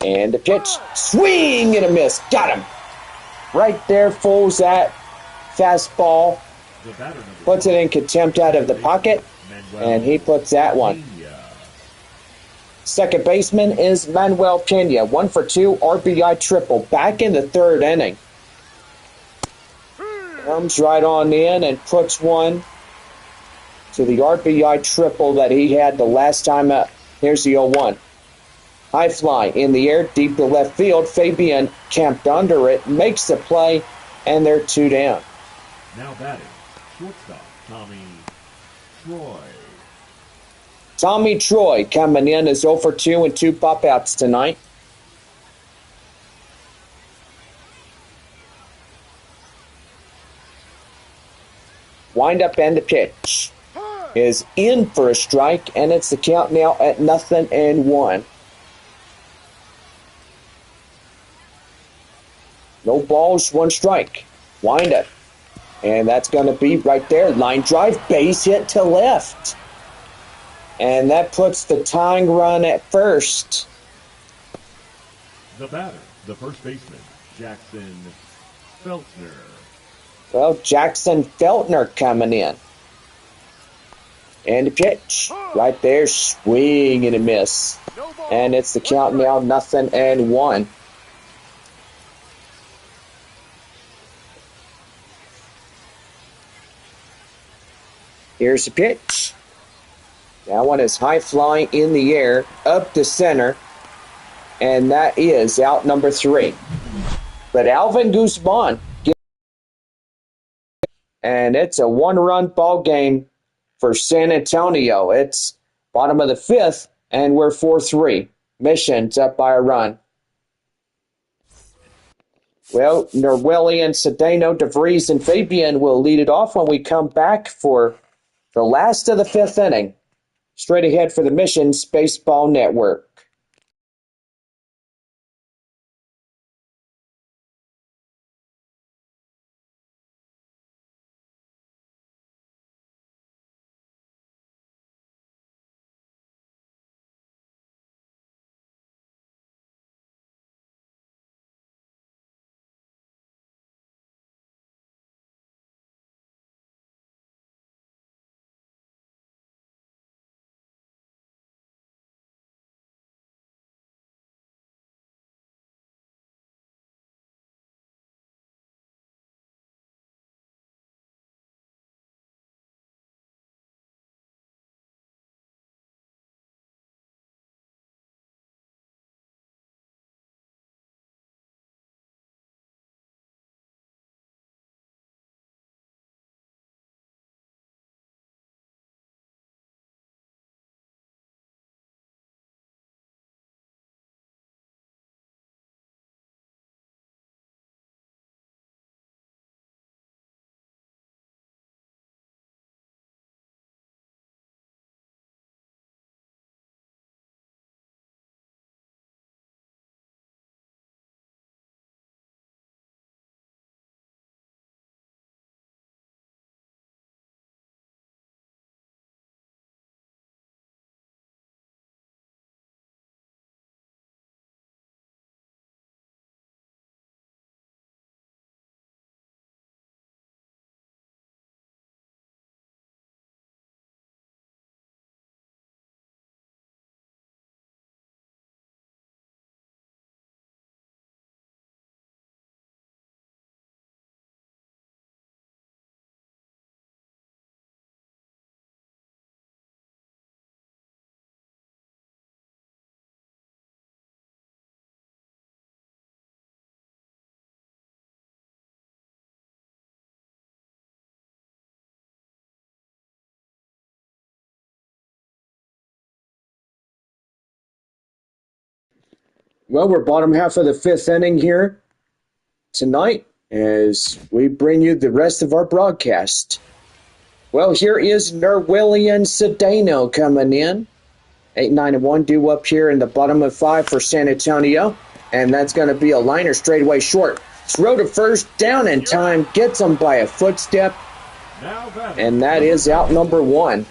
And the pitch. Swing and a miss. Got him. Right there, fools that fastball. Puts it in contempt out of the pocket. And he puts that one. Second baseman is Manuel Pena. 1-for-2, RBI triple. Back in the 3rd inning. Comes right on in and puts one to the RBI triple that he had the last time up. Here's the 0-1. High fly in the air, deep to left field. Fabian camped under it, makes the play, and they're 2 down. Now batting, shortstop Tommy Troy. Tommy Troy coming in is 0-for-2 and 2 pop-outs tonight. Wind up and the pitch is in for a strike, and it's the count now at 0-1. No balls, 1 strike. Wind up. And that's going to be right there. Line drive, base hit to left. And that puts the tying run at first. The batter, the first baseman, Jackson Feltner. Well, Jackson Feltner coming in. And the pitch. Right there, swing and a miss. And it's the count now, 0-1. Here's the pitch. That one is high flying in the air, up to center. And that is out number 3. But Alvin Guzman, and it's a 1-run ball game for San Antonio. It's bottom of the 5th, and we're 4-3. Mission's up by a run. Well, Norwellian, Cedeno, DeVries, and Fabian will lead it off when we come back for the last of the 5th inning. Straight ahead for the Missions Baseball Network. Well, we're bottom half of the fifth inning here tonight as we bring you the rest of our broadcast. Well, here is Nerwillian Cedeno coming in. 8-9-1 due up here in the bottom of 5 for San Antonio. And that's going to be a liner straightaway short. Throw to first, down in time, gets him by a footstep. And that is out number 1.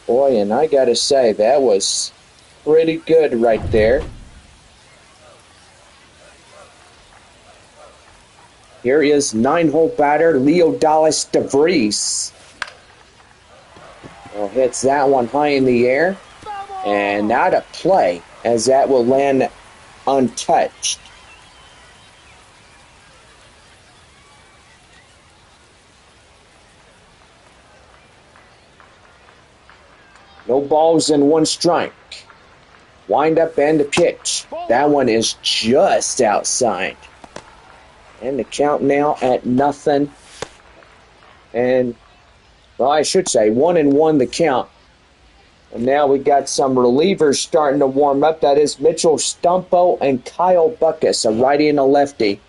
Boy, and I got to say, that was pretty good right there. Here is 9-hole batter Leo Dallas DeVries. Well, hits that one high in the air. And out of play, as that will land untouched. No balls and 1 strike. Wind up and the pitch. That one is just outside. And the count now at 0. And, well, I should say 1-1 the count. And now we got some relievers starting to warm up. That is Mitchell Stumpo and Kyle Buckus, a righty and a lefty,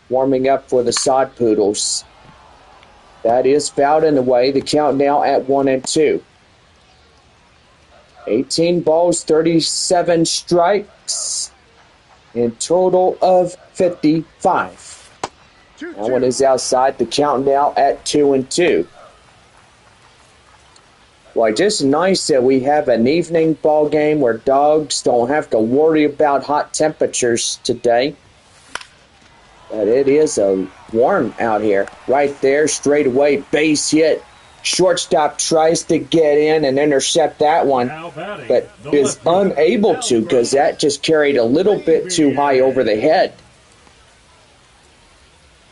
warming up for the Sod Poodles. That is fouled in the way. The count now at 1-2. 18 balls, 37 strikes, in total of 55. That one is outside. The count now at 2-2. Well, just nice that we have an evening ball game where dogs don't have to worry about hot temperatures today. But it is warm out here. Right there, straight away, base hit. Shortstop tries to get in and intercept that one, but is unable to because that just carried a little bit too high over the head.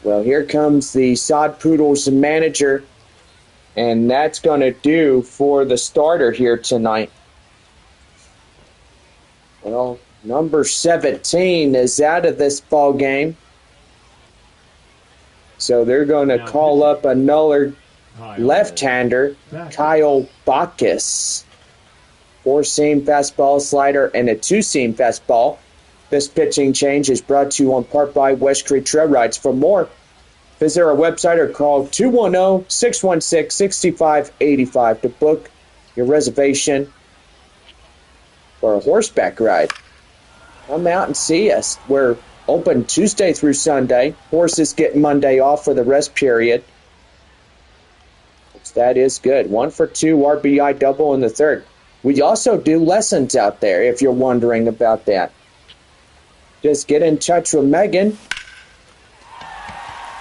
Well, here comes the Sod Poodles manager, and that's going to do for the starter here tonight. Well, number 17 is out of this ball game. So they're going to call up another left-hander, Kyle Bacchus. 4-seam fastball, slider, and a 2-seam fastball. This pitching change is brought to you on part by West Creek Trail Rides. For more, visit our website or call 210-616-6585 to book your reservation for a horseback ride. Come out and see us. We're open Tuesday through Sunday. Horses get Monday off for the rest period. That is good. 1 for 2 RBI double in the third. We also do lessons out there if you're wondering about that. Just get in touch with Megan.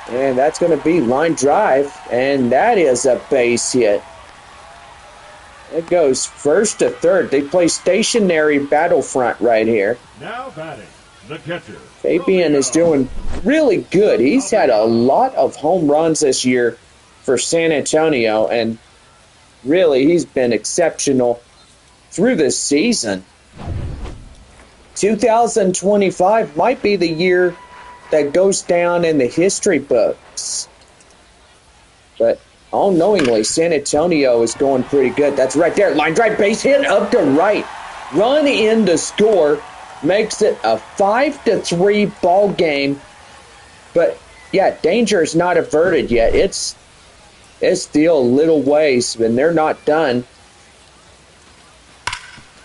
And that's going to be line drive. And that is a base hit. It goes first to third. They play stationary battlefront right here. Now batting, the catcher. Fabian is doing really good. He's had a lot of home runs this year for San Antonio, and really he's been exceptional through this season. 2025 might be the year that goes down in the history books. But unknowingly, San Antonio is going pretty good. That's right there. Line drive, base hit up to right. Run in to score. Makes it a 5-3 ball game. But, yeah, danger is not averted yet. It's still a little ways, and they're not done.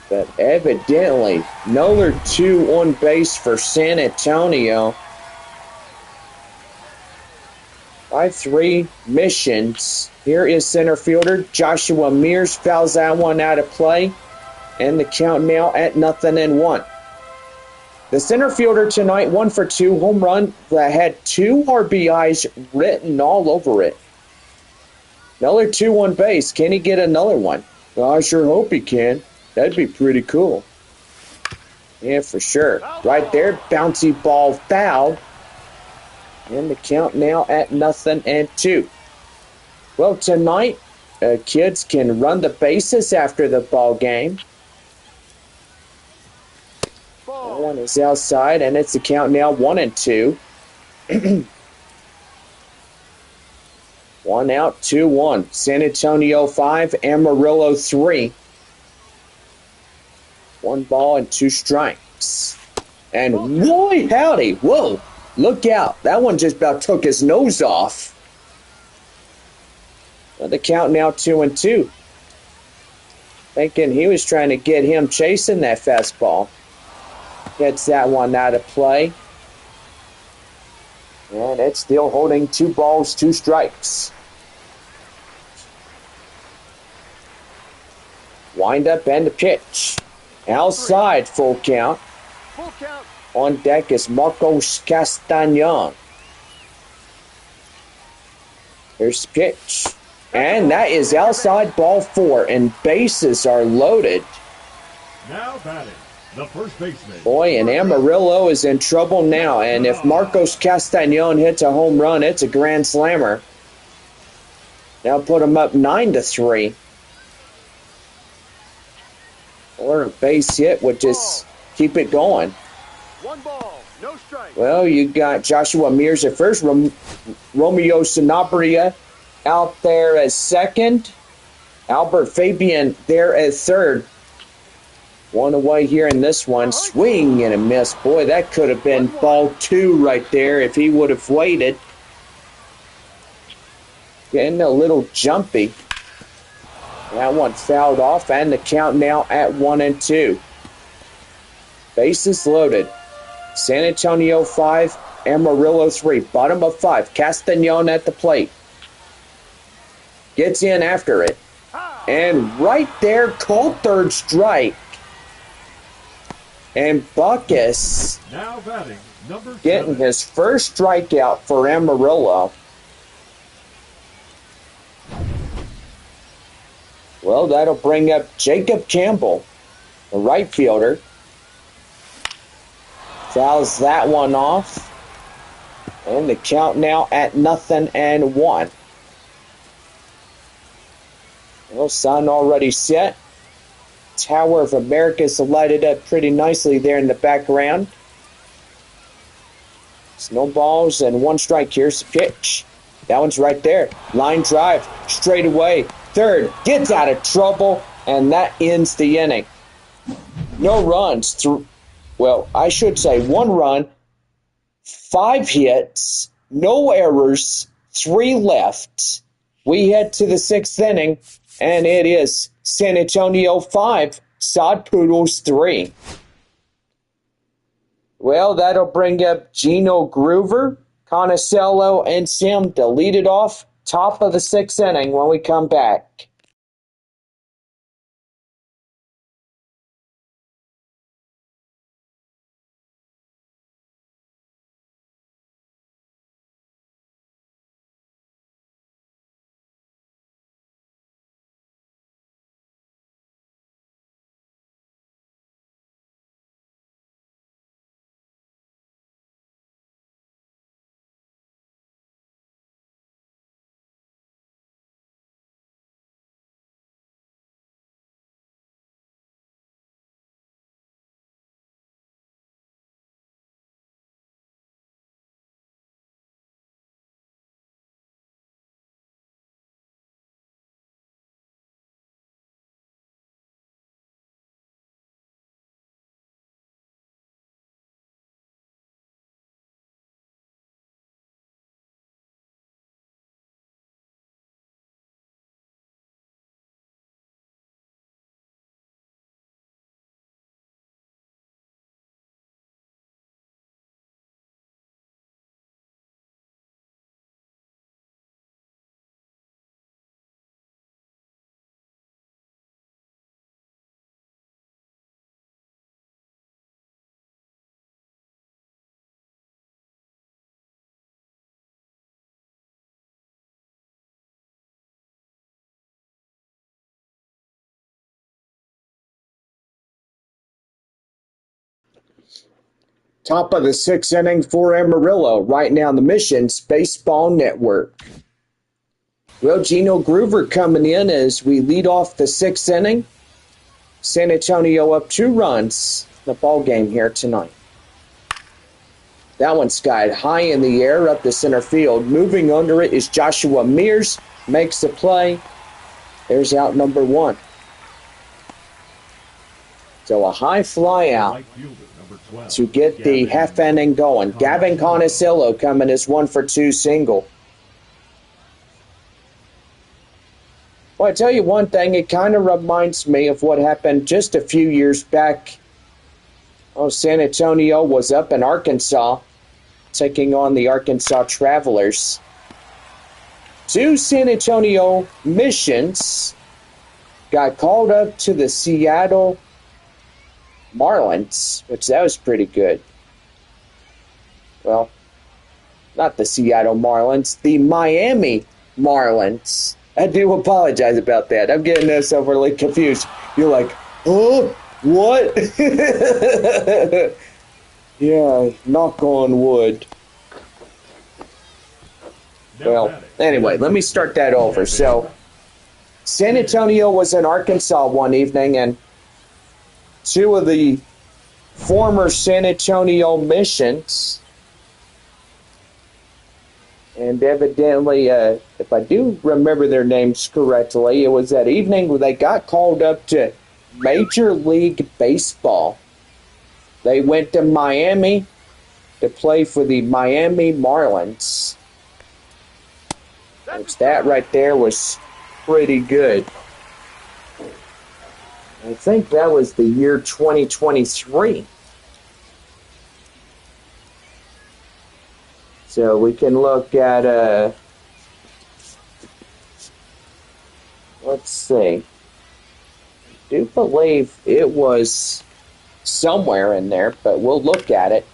But evidently, another 2 on base for San Antonio. 5-3 missions. Here is center fielder Joshua Mears. Fouls that one out of play. And the count now at 0-1. The center fielder tonight, 1 for 2, home run that had 2 RBIs written all over it. Another 2 on base. Can he get another one? Well, I sure hope he can. That'd be pretty cool. Yeah, for sure. Right there, bouncy ball foul. And the count now at 0-2. Well, tonight, kids can run the bases after the ball game. That one is outside, and it's the count now 1-2. 1 out, 2-1. San Antonio 5, Amarillo 3. 1 ball and 2 strikes. And boy, howdy, whoa, look out. That one just about took his nose off. Well, the count now 2-2. Thinking he was trying to get him chasing that fastball. Gets that one out of play. And it's still holding 2 balls, 2 strikes. Wind up and the pitch. Outside, full count. Full count. On deck is Marcos Castañon. Here's the pitch. And that is outside, ball 4, and bases are loaded. Now batting, the first baseman. Boy, and Amarillo is in trouble now, and if Marcos Castañon hits a home run, it's a grand slammer. Now put him up 9-3. Or a base hit would just keep it going. 1 ball, no strike. Well, you got Joshua Mears at first, Romeo Sanabria out there as second, Albert Fabian there at third. 1 away here in this one. Swing and a miss. Boy, that could have been ball 2 right there if he would have waited. Getting a little jumpy. That one fouled off, and the count now at 1-2. Bases loaded. San Antonio 5, Amarillo 3. Bottom of 5. Castañon at the plate. Gets in after it. And right there, called third strike. And Buckus Now batting, number getting 7. his first strikeout for Amarillo. Well, that'll bring up Jacob Campbell, the right fielder. Fouls that one off. And the count now at 0-1. Well, sun already set. Tower of America's lighted up pretty nicely there in the background. Snowballs and 1 strike. Here's the pitch. That one's right there. Line drive, straight away. Third, gets out of trouble, and that ends the inning. No runs. Well, I should say 1 run, 5 hits, no errors, 3 left. We head to the 6th inning, and it is San Antonio 5, Sod Poodles 3. Well, that'll bring up Gino Groover, Conicello, and Sim to lead it off. Top of the 6th inning when we come back. Top of the 6th inning for Amarillo, right now on the Missions Baseball Network. Well, Gino Groover coming in as we lead off the 6th inning. San Antonio up 2 runs in the ball game here tonight. That one skied high in the air up the center field. Moving under it is Joshua Mears. Makes the play. There's out number 1. So a high fly out Right fielder, number 12. to get the Gavin half inning going. Gavin Conicillo coming as 1-for-2 single. Well, I tell you one thing, it kind of reminds me of what happened just a few years back. Oh, San Antonio was up in Arkansas, taking on the Arkansas Travelers. 2 San Antonio Missions got called up to the Seattle Marlins, which that was pretty good. Well, not the Seattle Marlins, the Miami Marlins. I do apologize about that. I'm getting this overly confused. You're like, oh, what? Yeah, knock on wood. Well, anyway, let me start that over. So, San Antonio was in Arkansas one evening, and 2 of the former San Antonio Missions, and evidently, if I do remember their names correctly, it was that evening where they got called up to Major League Baseball. They went to Miami to play for the Miami Marlins. Which that right there was pretty good. I think that was the year 2023. So we can look at, let's see. I do believe it was somewhere in there, but we'll look at it.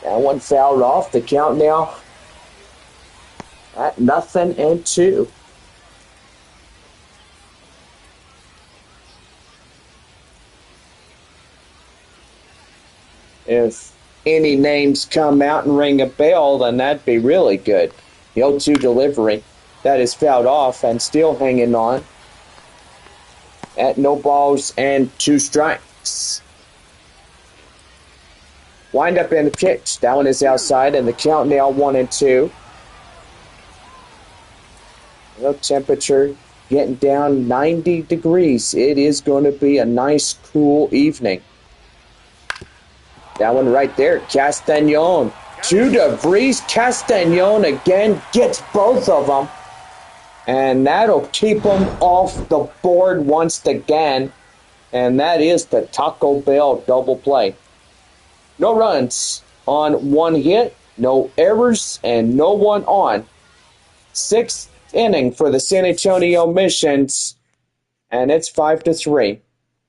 That one fouled off. The count now at 0-2. If any names come out and ring a bell, then that'd be really good. The 0-2 delivery that is fouled off and still hanging on at no balls and 2 strikes. Wind up in the pitch. That one is outside, and the count now 1-2. Well, temperature getting down 90 degrees. It is going to be a nice, cool evening. That one right there, Castagnon. 2 degrees. Castagnon again gets both of them. And that'll keep them off the board once again. And that is the Taco Bell double play. No runs on 1 hit, no errors, and no one on. 6th inning for the San Antonio Missions, and it's 5-3.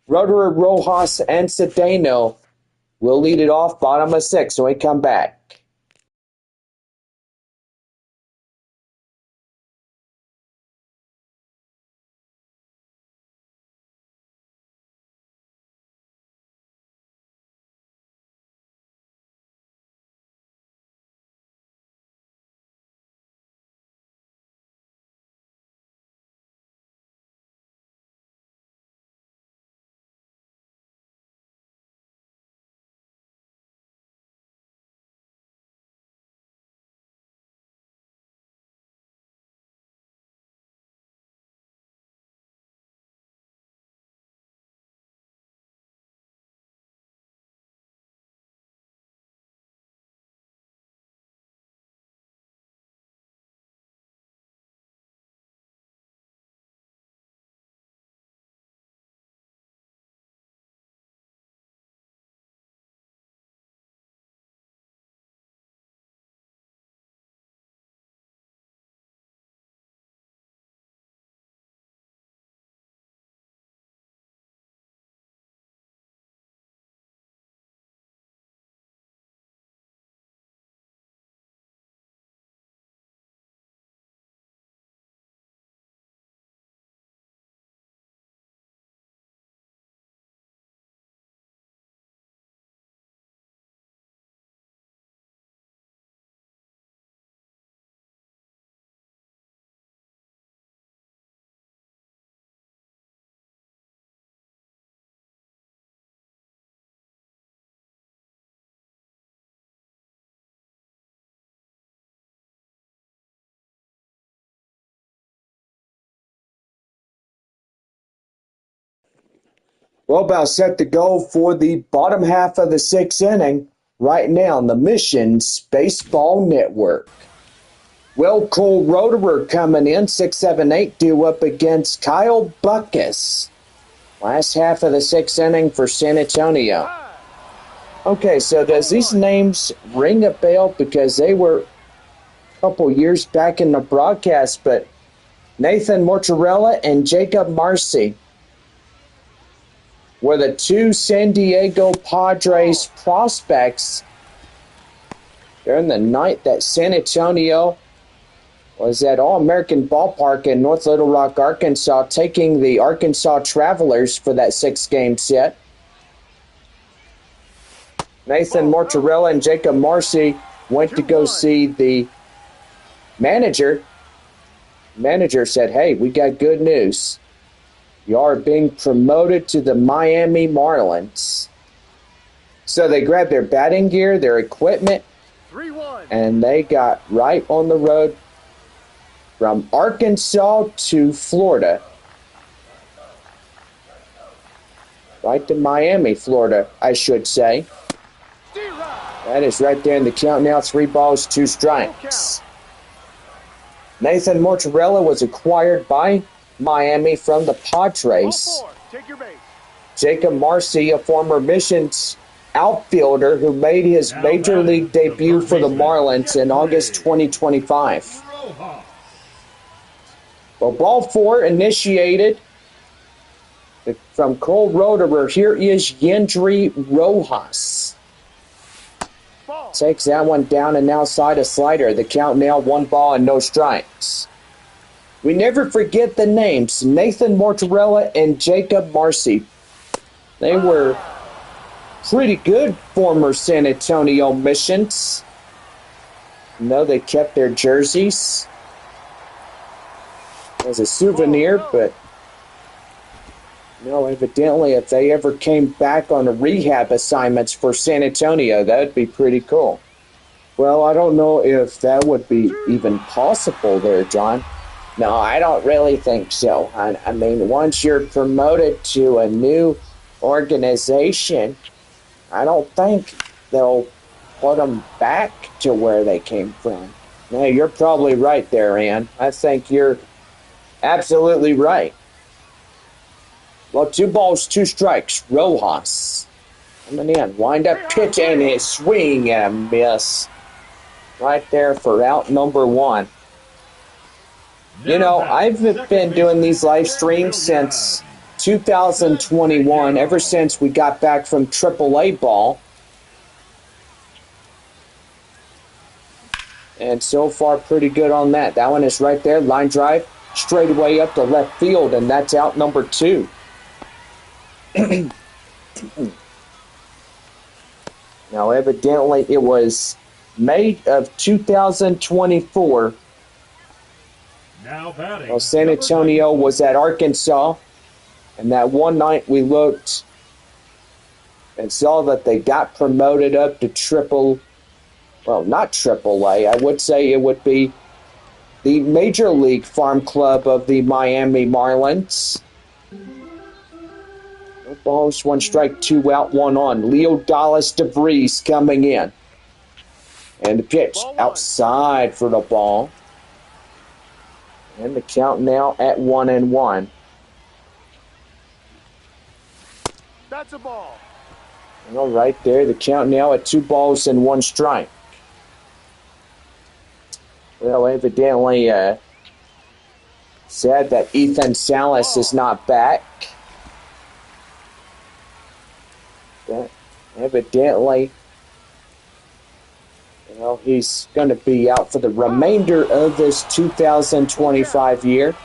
Rotary Rojas and Cedeno will lead it off bottom of 6 when we come back. Well, about set to go for the bottom half of the sixth inning right now on the Missions Baseball Network. Well, Cole Roederer coming in, 6-7-8, due up against Kyle Buckus. Last half of the sixth inning for San Antonio. Okay, so does these names ring a bell? Because they were a couple years back in the broadcast, but Nathan Mortarella and Jacob Marcy were the two San Diego Padres prospects during the night that San Antonio was at All-American Ballpark in North Little Rock, Arkansas, taking the Arkansas Travelers for that six-game set. Nathan Mortarella and Jacob Marcy went to go see the manager. Manager said, hey, we got good news. You are being promoted to the Miami Marlins. So they grabbed their batting gear, their equipment, 3-1. and they got right on the road from Arkansas to Florida. Right to Miami, Florida, I should say. That is right there in the count now. 3 balls, 2 strikes. Nathan Mortarella was acquired by Miami from the Padres. Take your base. Jacob Marcy, a former Missions outfielder who made his major league debut for the Marlins in August 2025. Well, ball 4 initiated from Cole Roederer. Here is Yendry Rojas. Takes that one down and outside a slider. The count now 1 ball and no strikes. We never forget the names, Nathan Mortarella and Jacob Marcy. They were pretty good former San Antonio Missions. No, they kept their jerseys as a souvenir, but no, evidently if they ever came back on rehab assignments for San Antonio, that would be pretty cool. Well, I don't know if that would be even possible there, John. No, I don't really think so. I mean, once you're promoted to a new organization, I don't think they'll put them back to where they came from. No, you're probably right there, Ann. I think you're absolutely right. Well, 2 balls, 2 strikes. Rojas coming in. Wind up pitch and his swing and a miss. Right there for out number 1. You know, I've been doing these live streams since 2021, ever since we got back from AAA ball. And so far, pretty good on that. That one is right there. Line drive, straight away up to left field, and that's out number 2. Now, evidently, it was May of 2024. Now batting. Well, San Antonio was at Arkansas, and that one night we looked and saw that they got promoted up to not AAA. I would say it would be the Major League Farm Club of the Miami Marlins. No balls, 1 strike, 2 out, 1 on. Leo Dallas DeVries coming in. And the pitch outside for the ball. And the count now at 1-1. That's a ball. All right there, the count now at 2 balls and 1 strike. Well, evidently, sad that Ethan Salas is not back. But evidently, well, he's going to be out for the remainder of this 2025 year.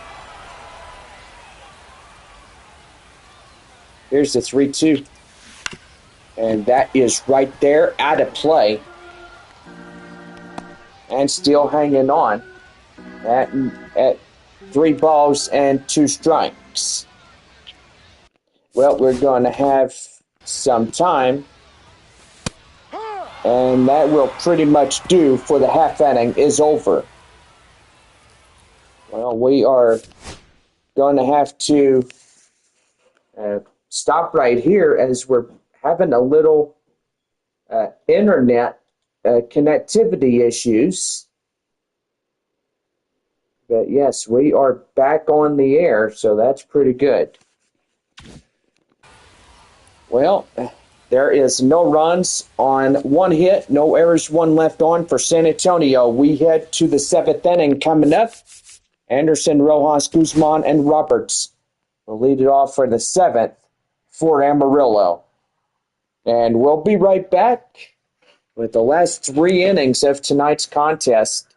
Here's the 3-2. And that is right there, out of play. And still hanging on at 3 balls and 2 strikes. Well, we're going to have some time. And that will pretty much do for the half inning is over. Well, we are going to have to stop right here as we're having a little internet connectivity issues. But yes, we are back on the air, so that's pretty good. Well, there is no runs on one hit, no errors, one left on for San Antonio. We head to the seventh inning coming up. Anderson, Rojas, Guzman, and Roberts will lead it off for the seventh for Amarillo. And we'll be right back with the last 3 innings of tonight's contest.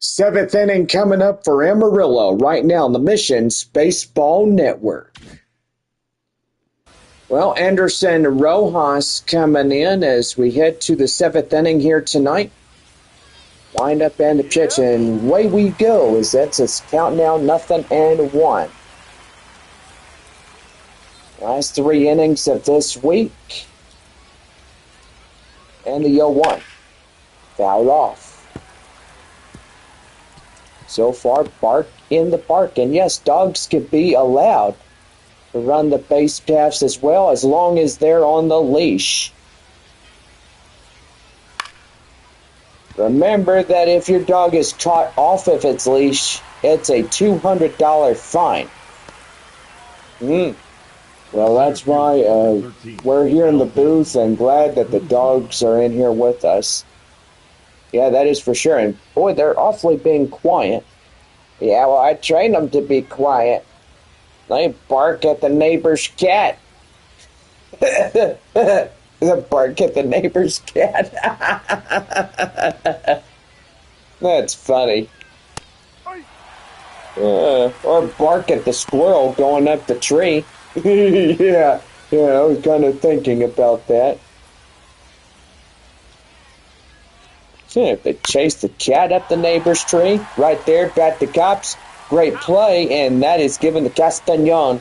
Seventh inning coming up for Amarillo right now on the Missions Baseball Network. Well, Anderson, Rojas coming in as we head to the seventh inning here tonight. Wind up and the pitch, and away we go as that's a count now 0-1. Last 3 innings of this week. And the 0-1. Fouled off. So far, bark in the park. And yes, dogs could be allowed to run the base paths as well as long as they're on the leash. Remember that if your dog is caught off of its leash, it's a $200 fine. Well, that's why we're here in the booth and glad that the dogs are in here with us. Yeah, that is for sure. And boy, they're awfully being quiet. Yeah, well, I trained them to be quiet. They bark at the neighbor's cat. The bark at the neighbor's cat. That's funny. Or bark at the squirrel going up the tree. yeah, I was kind of thinking about that. They chase the cat up the neighbor's tree. Right there, bat the cops. Great play, and that is given to Castañon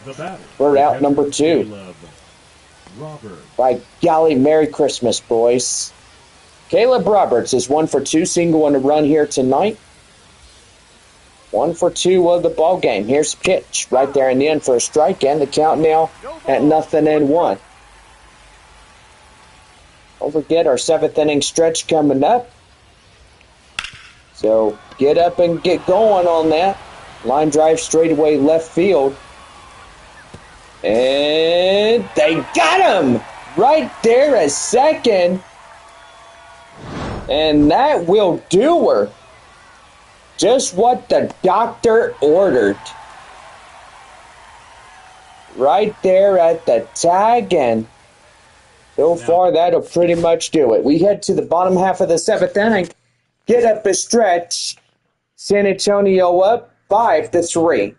The batter. for the out catcher, number 2. Caleb Roberts. By golly, Merry Christmas, boys. Caleb Roberts is 1 for 2, single on a run here tonight. 1 for 2 of the ball game. Here's the pitch right there in the end for a strike, and the count now at 0-1. Don't forget our 7th inning stretch coming up. So get up and get going on that. Line drive straightaway left field. And they got him right there at second. And that will do her. Just what the doctor ordered. Right there at the tag, and so far that'll pretty much do it. We head to the bottom half of the 7th inning. Get up the stretch. San Antonio up 5-3.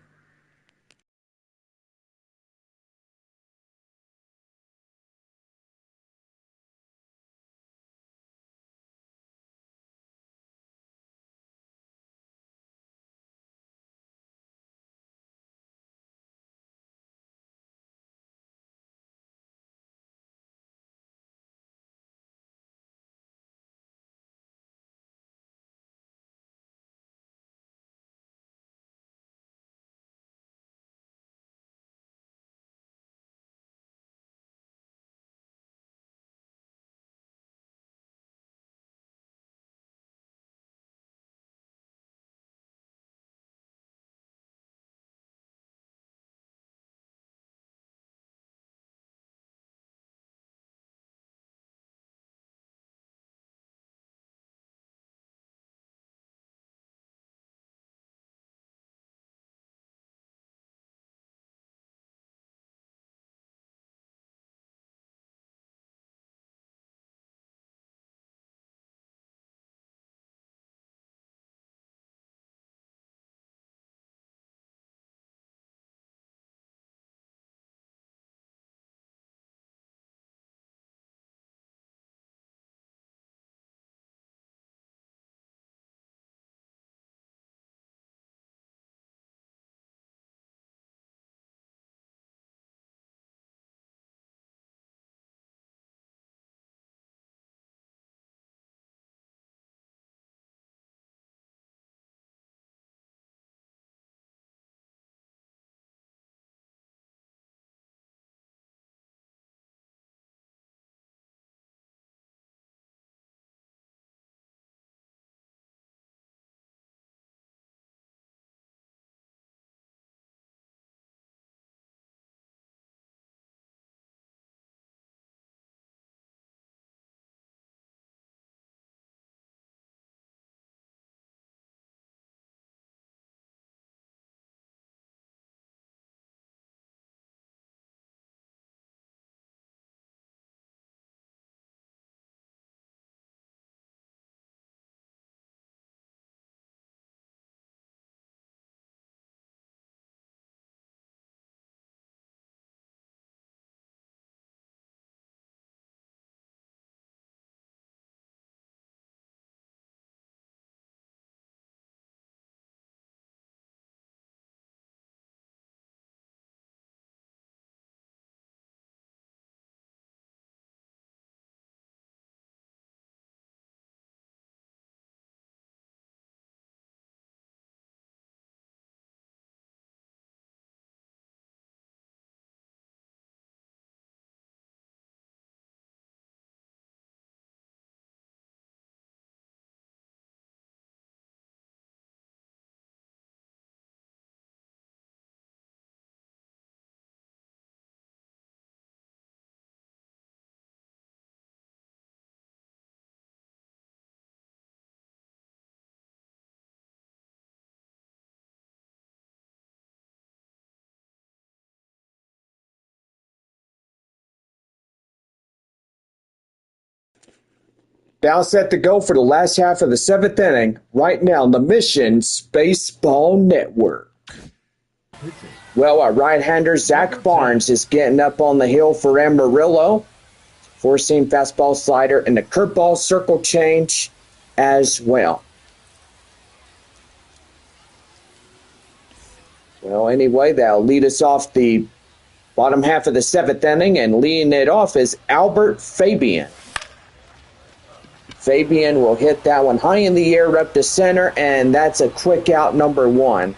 Now set to go for the last half of the 7th inning, right now on the Missions Baseball Network. Well, our right-hander, Zach Barnes, is getting up on the hill for Amarillo. Four-seam fastball slider and the curveball circle change. as well. Well, anyway, that'll lead us off the bottom half of the seventh inning, and leading it off is Albert Fabian. Fabian will hit that one high in the air up to center, and that's a quick out, number one.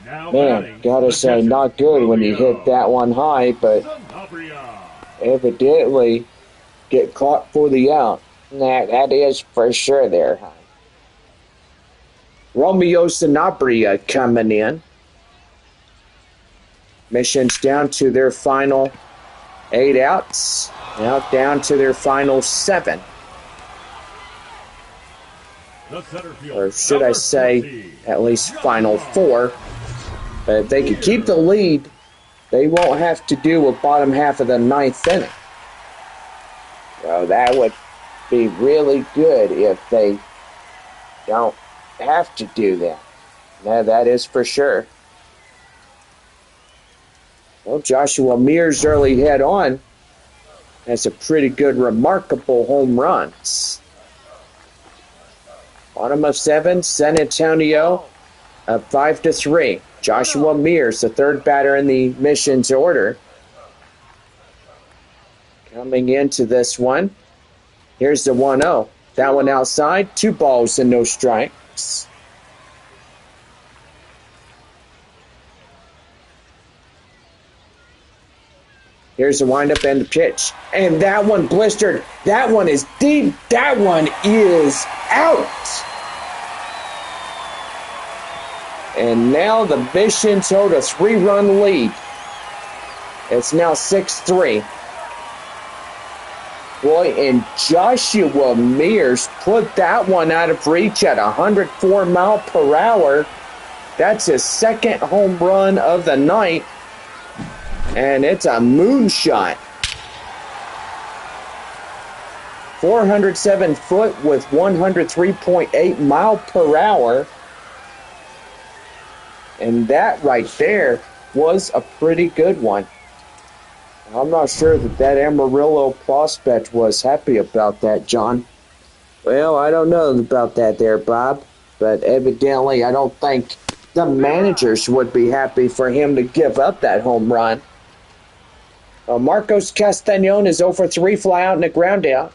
Man, gotta say, not good when you hit that one high, but evidently get caught for the out. That is for sure there. Romeo Sanabria coming in. Missions down to their final 8 outs. Now down to their final 7. Or should I say, at least final 4. But if they could keep the lead, they won't have to do a bottom half of the 9th inning. So that would be really good if they don't have to do that. Now that is for sure. Well, Joshua Mears early head on. That's a pretty good, remarkable home runs. Bottom of 7, San Antonio up 5-3. Joshua Mears, the third batter in the Missions order. Coming into this one. Here's the 1-0. That one outside. 2 balls and no strikes. Here's the windup and the pitch. And that one blistered. That one is deep. That one is out. And now the Missions hold a 3-run lead. It's now 6-3. Boy, and Joshua Mears put that one out of reach at 104 miles per hour. That's his second home run of the night. And it's a moonshot. 407 foot with 103.8 miles per hour. And that right there was a pretty good one. I'm not sure that Amarillo prospect was happy about that, John. Well, I don't know about that there, Bob. But evidently, I don't think the managers would be happy for him to give up that home run. Marcos Castañon is 0 for 3, fly out and a ground out.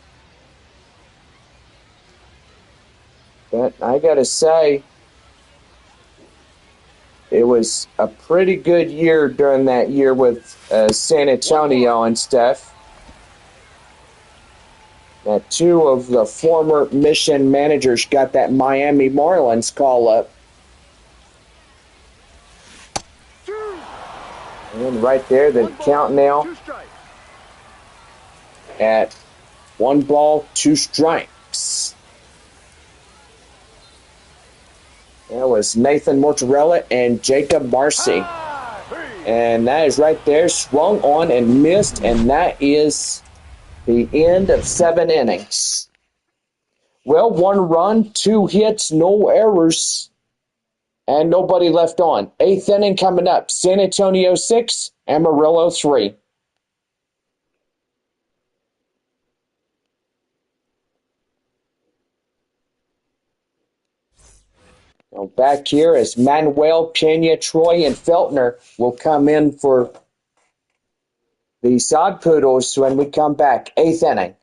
But I got to say, it was a pretty good year during that year with San Antonio and stuff. Now, 2 of the former Mission managers got that Miami Marlins call up. And right there, the count now at 1 ball, 2 strikes. That was Nathan Mortarella and Jacob Marcy. And that is right there, swung on and missed, and that is the end of 7 innings. Well, 1 run, 2 hits, no errors, and nobody left on. 8th inning coming up. San Antonio 6, Amarillo 3. Now back here as Manuel, Pena, Troy, and Feltner will come in for the Sod Poodles when we come back. 8th inning.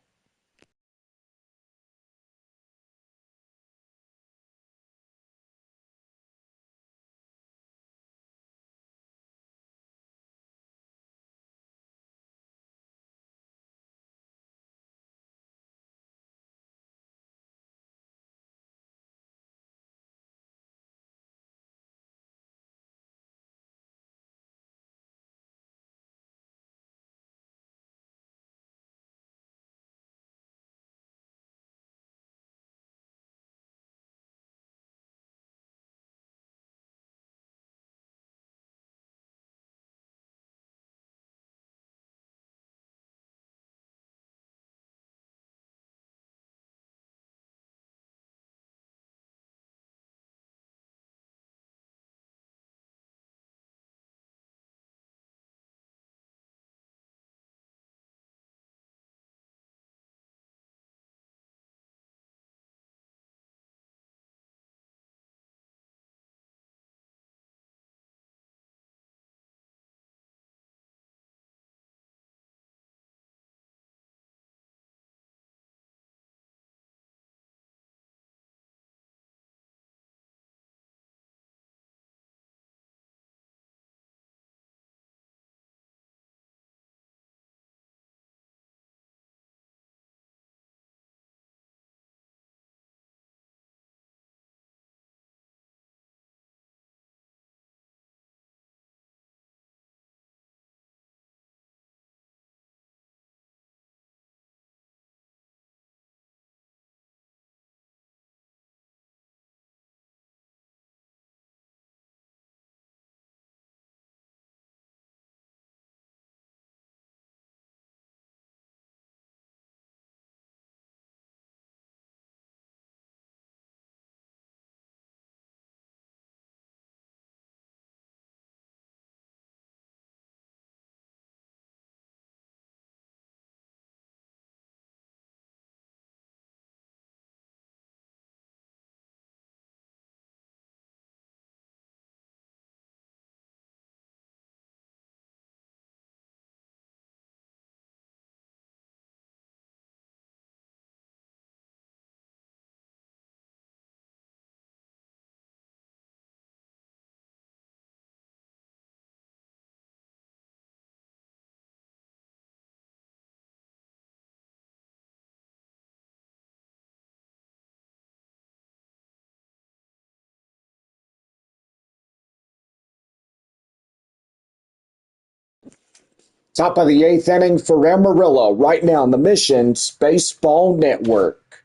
Top of the 8th inning for Amarillo right now on the Missions Baseball Network.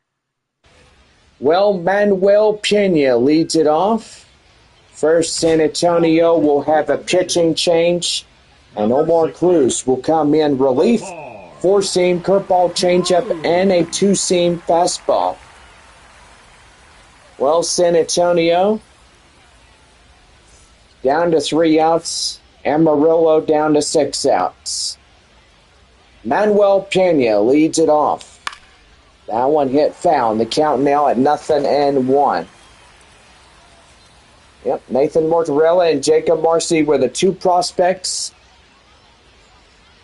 Well, Manuel Pena leads it off. First, San Antonio will have a pitching change, and Omar Cruz will come in relief. 4-seam curveball changeup and a 2-seam fastball. Well, San Antonio down to 3 outs. Amarillo down to 6 outs. Manuel Pena leads it off. That one hit foul. The count now at 0-1. Yep, Nathan Mortarella and Jacob Marcy were the 2 prospects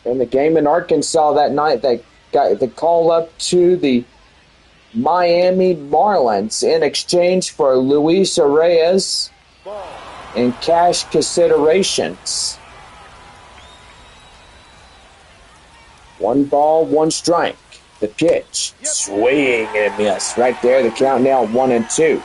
in the game in Arkansas that night. They got the call up to the Miami Marlins in exchange for Luis Reyes and cash considerations. 1 ball, 1 strike. The pitch, swing and a miss. Right there, the count now 1-2.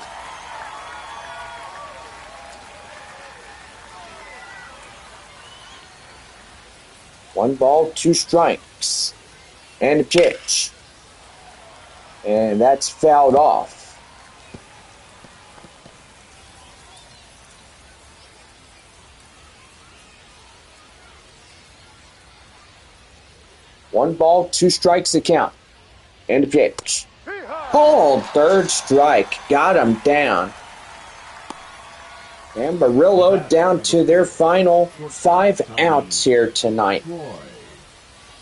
One ball, 2 strikes. And a pitch. And that's fouled off. One ball, 2 strikes to count. And a pitch. Called, 3rd strike. Got him down. Amarillo down to their final 5 outs here tonight.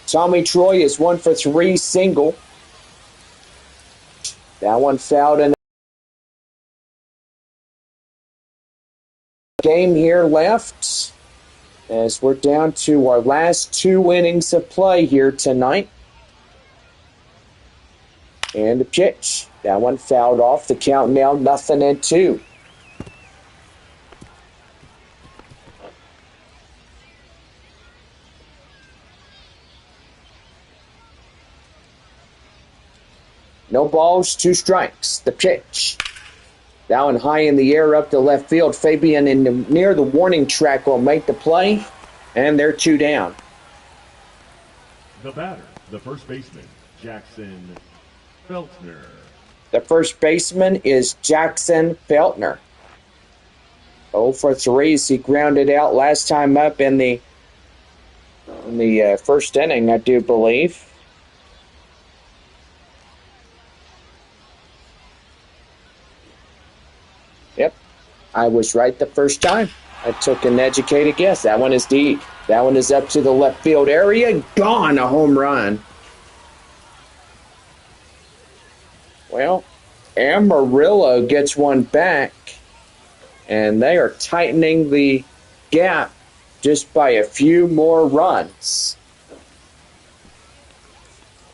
Tommy Troy is 1 for 3 single. That one fouled in. Game here left as we're down to our last 2 innings of play here tonight. And a pitch. That one fouled off. The count now 0-2. No balls, 2 strikes. The pitch. That one high in the air up to left field. Fabian near the warning track will make the play. And they're 2 down. The batter, the first baseman, Jackson Feltner. The first baseman is Jackson Feltner. 0 for 3 as he grounded out last time up in the first inning, I do believe. Yep, I was right the first time. I took an educated guess. That one is deep. That one is up to the left field area. Gone, a home run. Well, Amarillo gets one back, and they are tightening the gap just by a few more runs.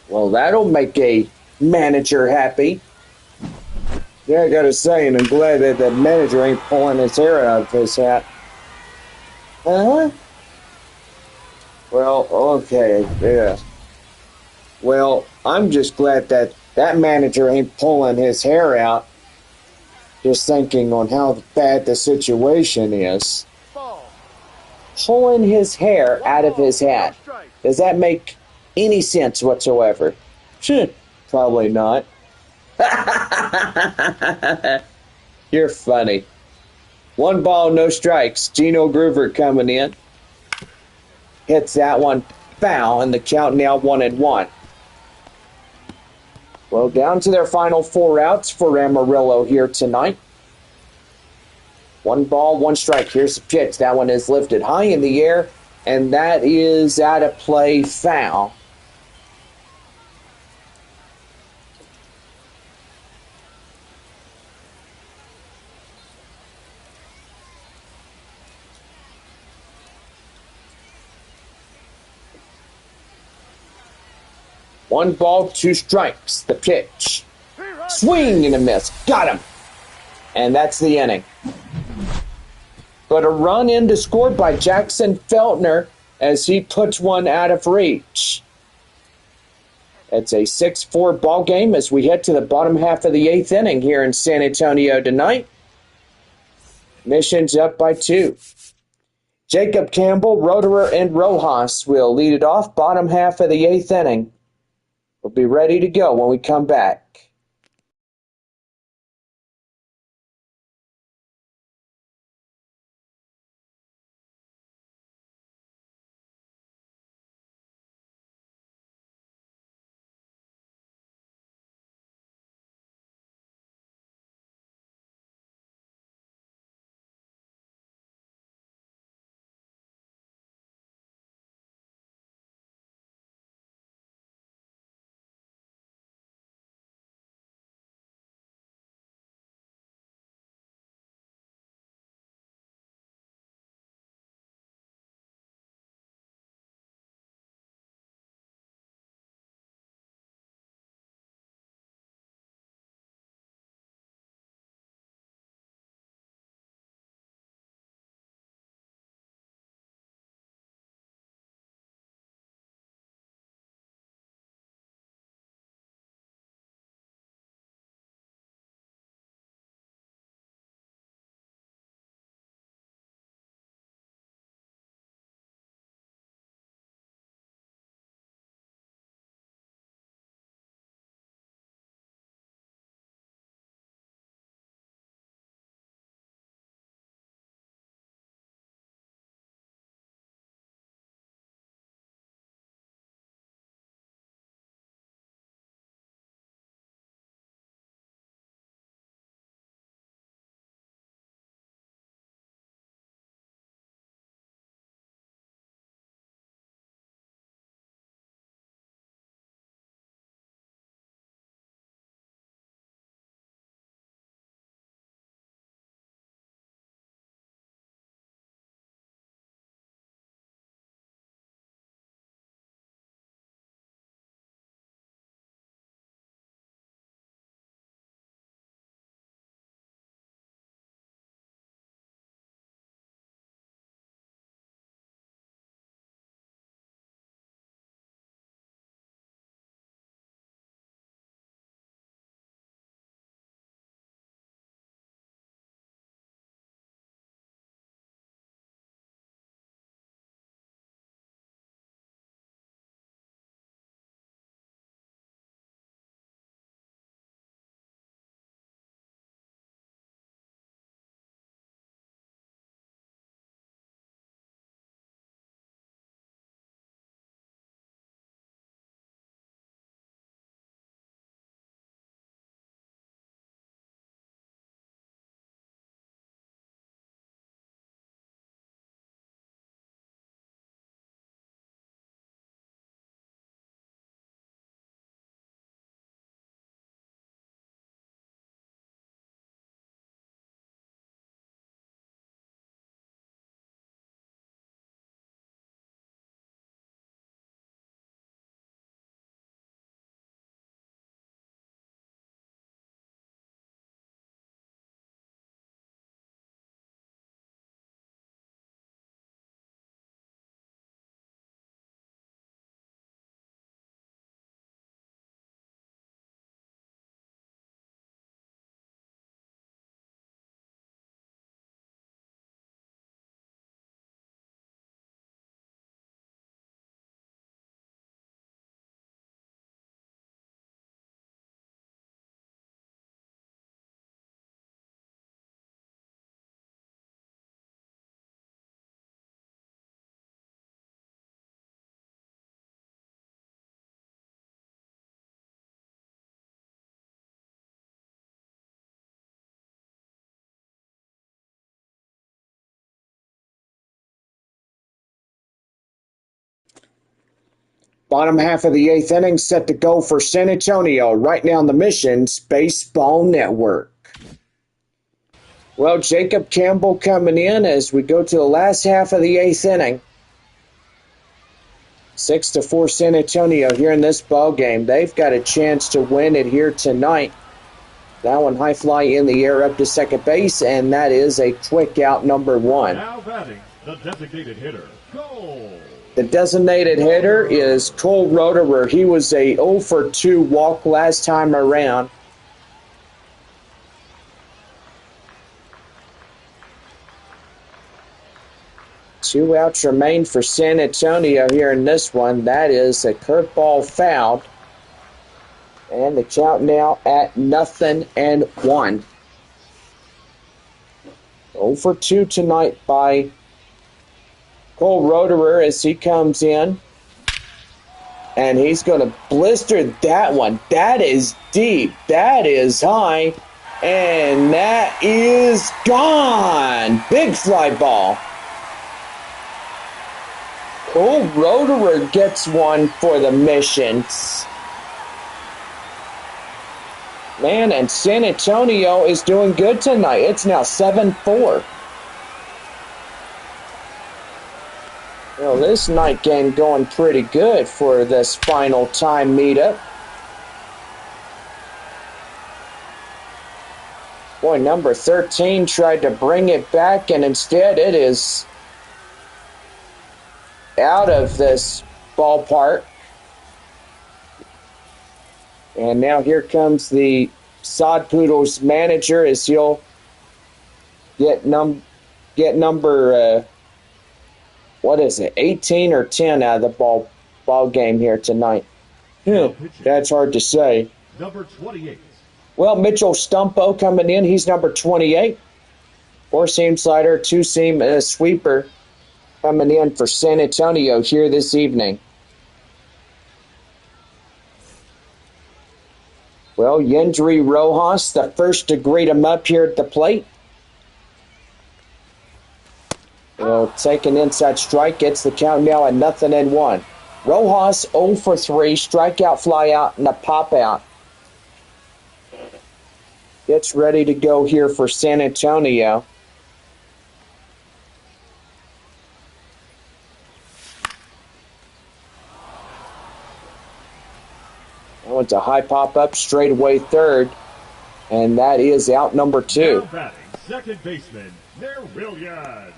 Well, that'll make a manager happy. Yeah, I gotta say, and I'm glad that the manager ain't pulling his hair out of his hat. Huh? Well, okay, yeah. Well, I'm just glad that that manager ain't pulling his hair out, just thinking on how bad the situation is. Pulling his hair out of his hat. Does that make any sense whatsoever? Probably not. You're funny. 1 ball, no strikes. Gino Groover coming in. Hits that one foul, and the count now 1-1. Well, down to their final 4 outs for Amarillo here tonight. 1 ball, 1 strike. Here's the pitch. That one is lifted high in the air, and that is out of play, foul. One ball, 2 strikes. The pitch. Swing and a miss. Got him. And that's the inning. But a run in to score by Jackson Feltner as he puts one out of reach. It's a 6-4 ball game as we head to the bottom half of the 8th inning here in San Antonio tonight. Mission's up by 2. Jacob Campbell, Roederer, and Rojas will lead it off. Bottom half of the 8th inning. We'll be ready to go when we come back. Bottom half of the 8th inning set to go for San Antonio right now on the Missions Baseball Network. Well, Jacob Campbell coming in as we go to the last half of the 8th inning. 6-4 San Antonio here in this ball game. They've got a chance to win it here tonight. That one high fly in the air up to second base, and that is a quick out number 1. Now batting, the designated hitter, Cole. The designated hitter is Cole Roederer. He was a 0 for 2 walk last time around. 2 outs remain for San Antonio here in this one. That is a curveball fouled. And the count now at 0-1. 0 for 2 tonight by Cole Roederer as he comes in. And he's going to blister that one. That is deep. That is high. And that is gone. Big fly ball. Cole Roederer gets one for the Missions. Man, and San Antonio is doing good tonight. It's now 7-4. Well, this night game going pretty good for this final time meetup. Boy, number 13 tried to bring it back, and instead it is out of this ballpark. And now here comes the Sod Poodles manager as he'll get number, what is it, 18 or 10 out of the ball game here tonight. That's hard to say. Number 28. Well, Mitchell Stumpo coming in. He's number 28. Four-seam slider, two-seam sweeper coming in for San Antonio here this evening. Well, Yendry Rojas, the first to greet him up here at the plate. Well, take an inside strike, gets the count now at 0-1. Rojas 0 for 3, strikeout, fly out, and a pop out. Gets ready to go here for San Antonio. That one's a high pop up, straight away third, and that is out number 2. Now batting, second baseman, Nerwillian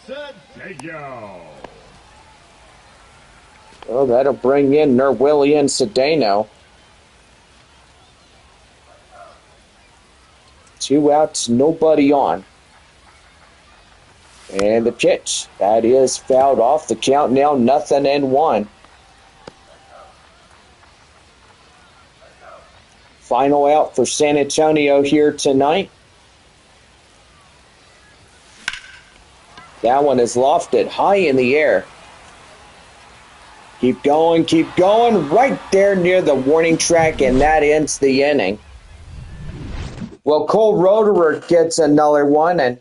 Cedeno. Well, that'll bring in Nerwillian Cedeno. 2 outs, nobody on. And the pitch. That is fouled off. The count now 0-1. Final out for San Antonio here tonight. That one is lofted high in the air. Keep going, right there near the warning track, and that ends the inning. Well, Cole Roederer gets another one, and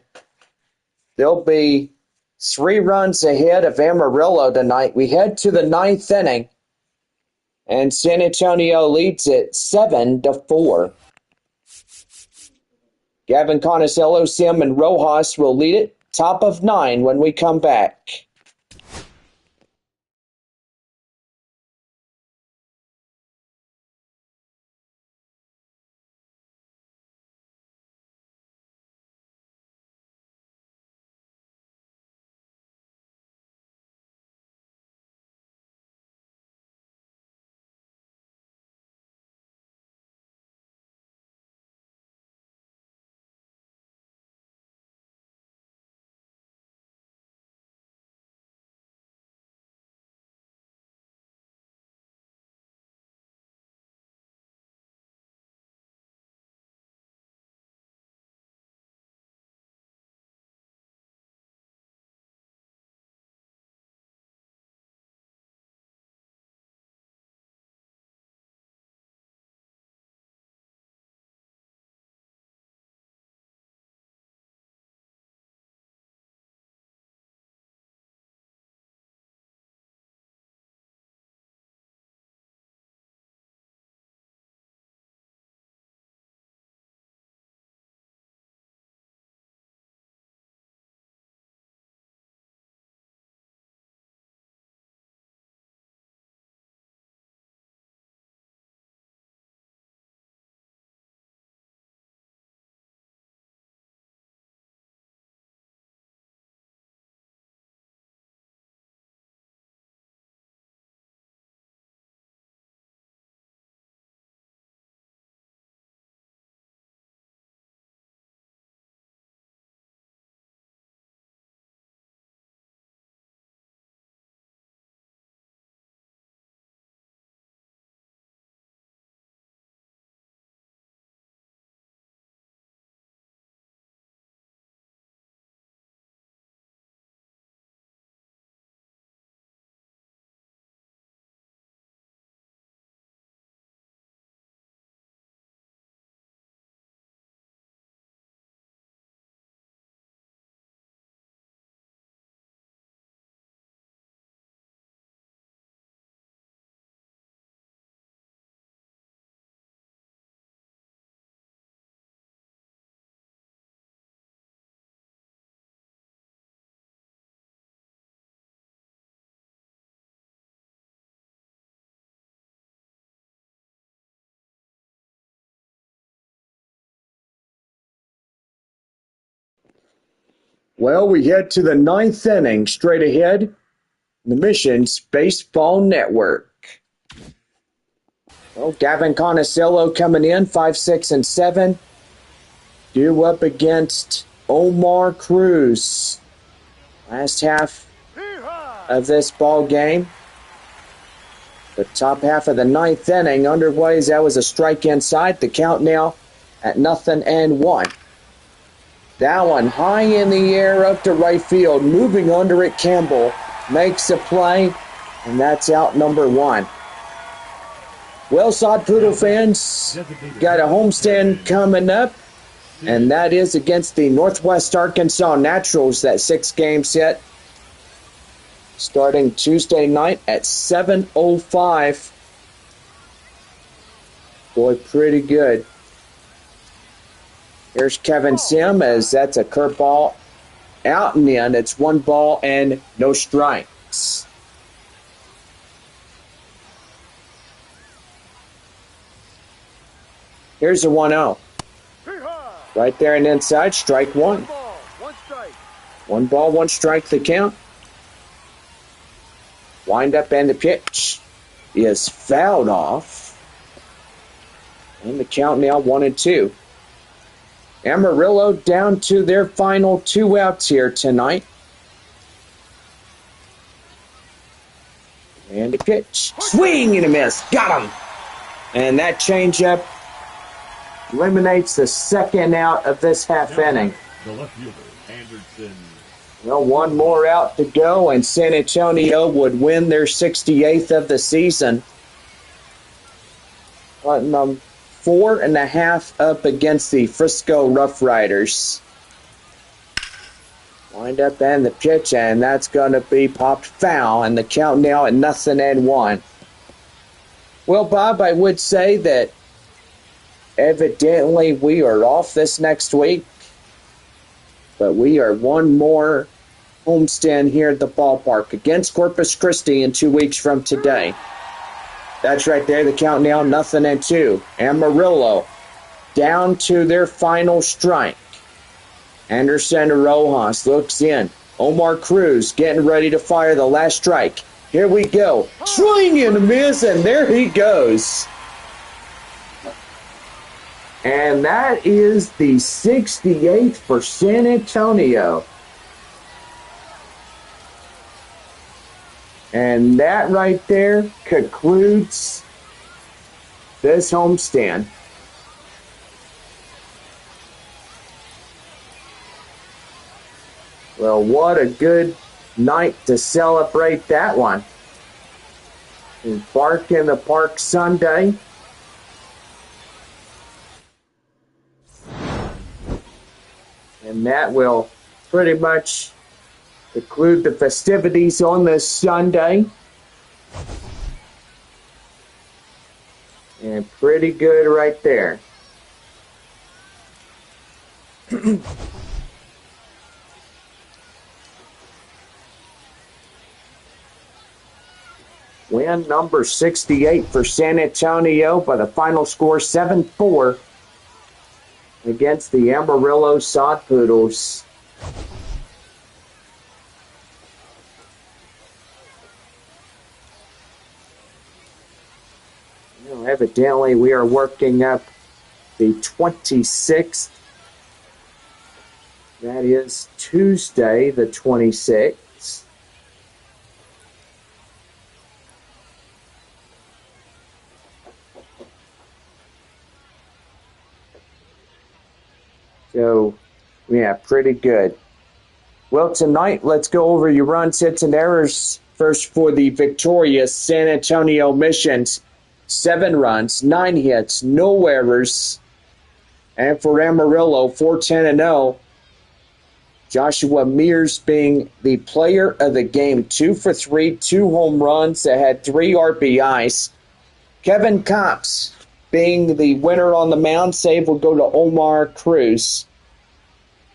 they'll be 3 runs ahead of Amarillo tonight. We head to the 9th inning, and San Antonio leads it 7-4. Gavin Conicello, Sim, and Rojas will lead it. Top of 9 when we come back. Well, we head to the ninth inning. Straight ahead, the Mission's Baseball Network. Well, Gavin Conocello coming in, 5, 6, and 7. Due up against Omar Cruz. Last half of this ball game. The top half of the ninth inning underway as that was a strike inside. The count now at 0-1. That one high in the air up to right field. Moving under it, Campbell makes a play, and that's out number 1. Well, Sod Poodle fans, got a homestand coming up, and that is against the Northwest Arkansas Naturals, that 6-game set, starting Tuesday night at 7:05. Boy, pretty good. Here's Kevin Sim, as that's a curveball out and in. It's 1 ball and no strikes. Here's a 1-0. Right there and inside, strike 1. 1 strike. 1 ball, 1 strike, the count. Wind up and the pitch is fouled off. And the count now 1-2. Amarillo down to their final 2 outs here tonight. And the pitch. Swing and a miss. Got him. And that changeup eliminates the 2nd out of this half inning. The left fielder, Anderson. Well, 1 more out to go, and San Antonio would win their 68th of the season. Putting them 4.5 up against the Frisco Rough Riders. Wind up and the pitch, and that's going to be popped foul, and the count now at 0-1. Well, Bob, I would say that evidently we are off this next week, but we are 1 more homestand here at the ballpark against Corpus Christi in 2 weeks from today. That's right there, the count now 0-2. Amarillo down to their final strike. Anderson Rojas looks in. Omar Cruz getting ready to fire the last strike. Here we go. Swing and a miss, and there he goes. And that is the 68th for San Antonio. And that right there concludes this homestand. Well, what a good night to celebrate that one. Bark in the Park Sunday. And that will pretty much conclude the festivities on this Sunday. And pretty good right there. Win number 68 for San Antonio by the final score 7-4 against the Amarillo Sod Poodles. Evidently, we are working up the 26th. That is Tuesday, the 26th. So, yeah, pretty good. Well, tonight, let's go over your runs, hits, and errors. First for the victorious San Antonio Missions. 7 runs, 9 hits, no errors. And for Amarillo, 4-10-0. Joshua Mears being the player of the game. 2 for 3, 2 home runs that had 3 RBIs. Kevin Cops being the winner on the mound. Save will go to Omar Cruz.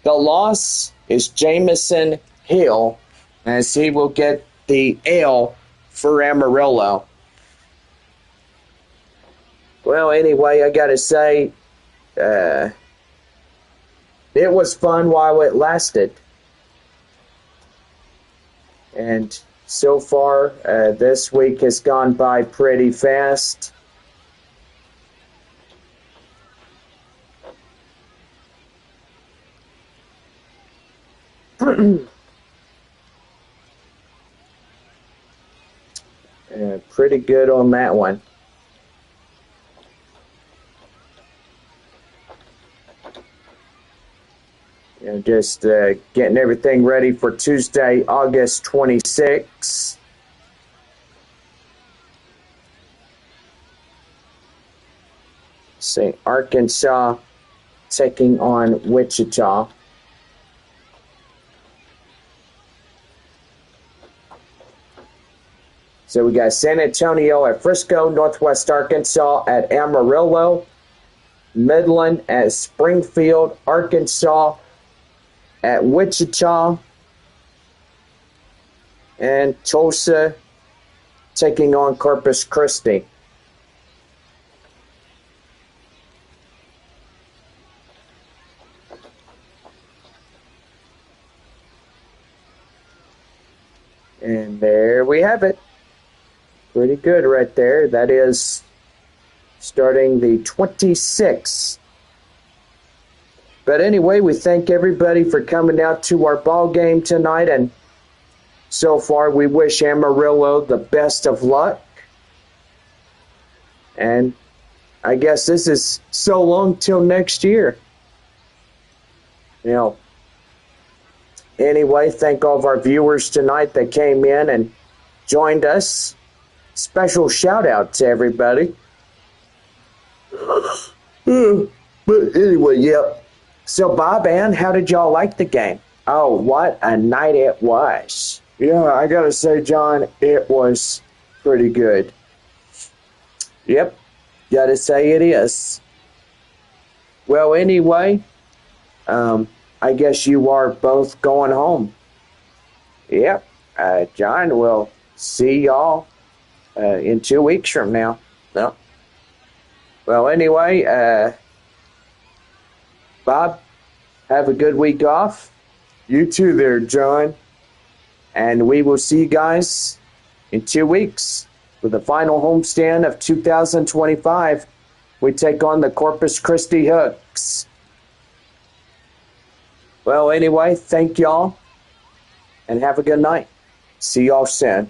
The loss is Jamison Hill, as he will get the L for Amarillo. Well, anyway, I got to say, it was fun while it lasted. And so far, this week has gone by pretty fast. Pretty good on that one. Just getting everything ready for Tuesday, August 26th. See, Arkansas taking on Wichita. So we got San Antonio at Frisco, Northwest Arkansas at Amarillo, Midland at Springfield, Arkansas at Wichita, and Tulsa taking on Corpus Christi. And there we have it. Pretty good right there. That is starting the 26th. But anyway, we thank everybody for coming out to our ball game tonight. And so far, we wish Amarillo the best of luck. And I guess this is so long till next year. Anyway, thank all of our viewers tonight that came in and joined us. Special shout out to everybody. But anyway, yeah. So, Bob, Ann, how did y'all like the game? Oh, what a night it was. Yeah, I gotta say, John, it was pretty good. Yep, gotta say it is. Well, anyway, I guess you are both going home. Yep, John, we'll see y'all in 2 weeks from now. No. Well, anyway, Bob, have a good week off. You too there, John. And we will see you guys in 2 weeks for the final homestand of 2025. We take on the Corpus Christi Hooks. Well, anyway, thank y'all and have a good night. See y'all soon.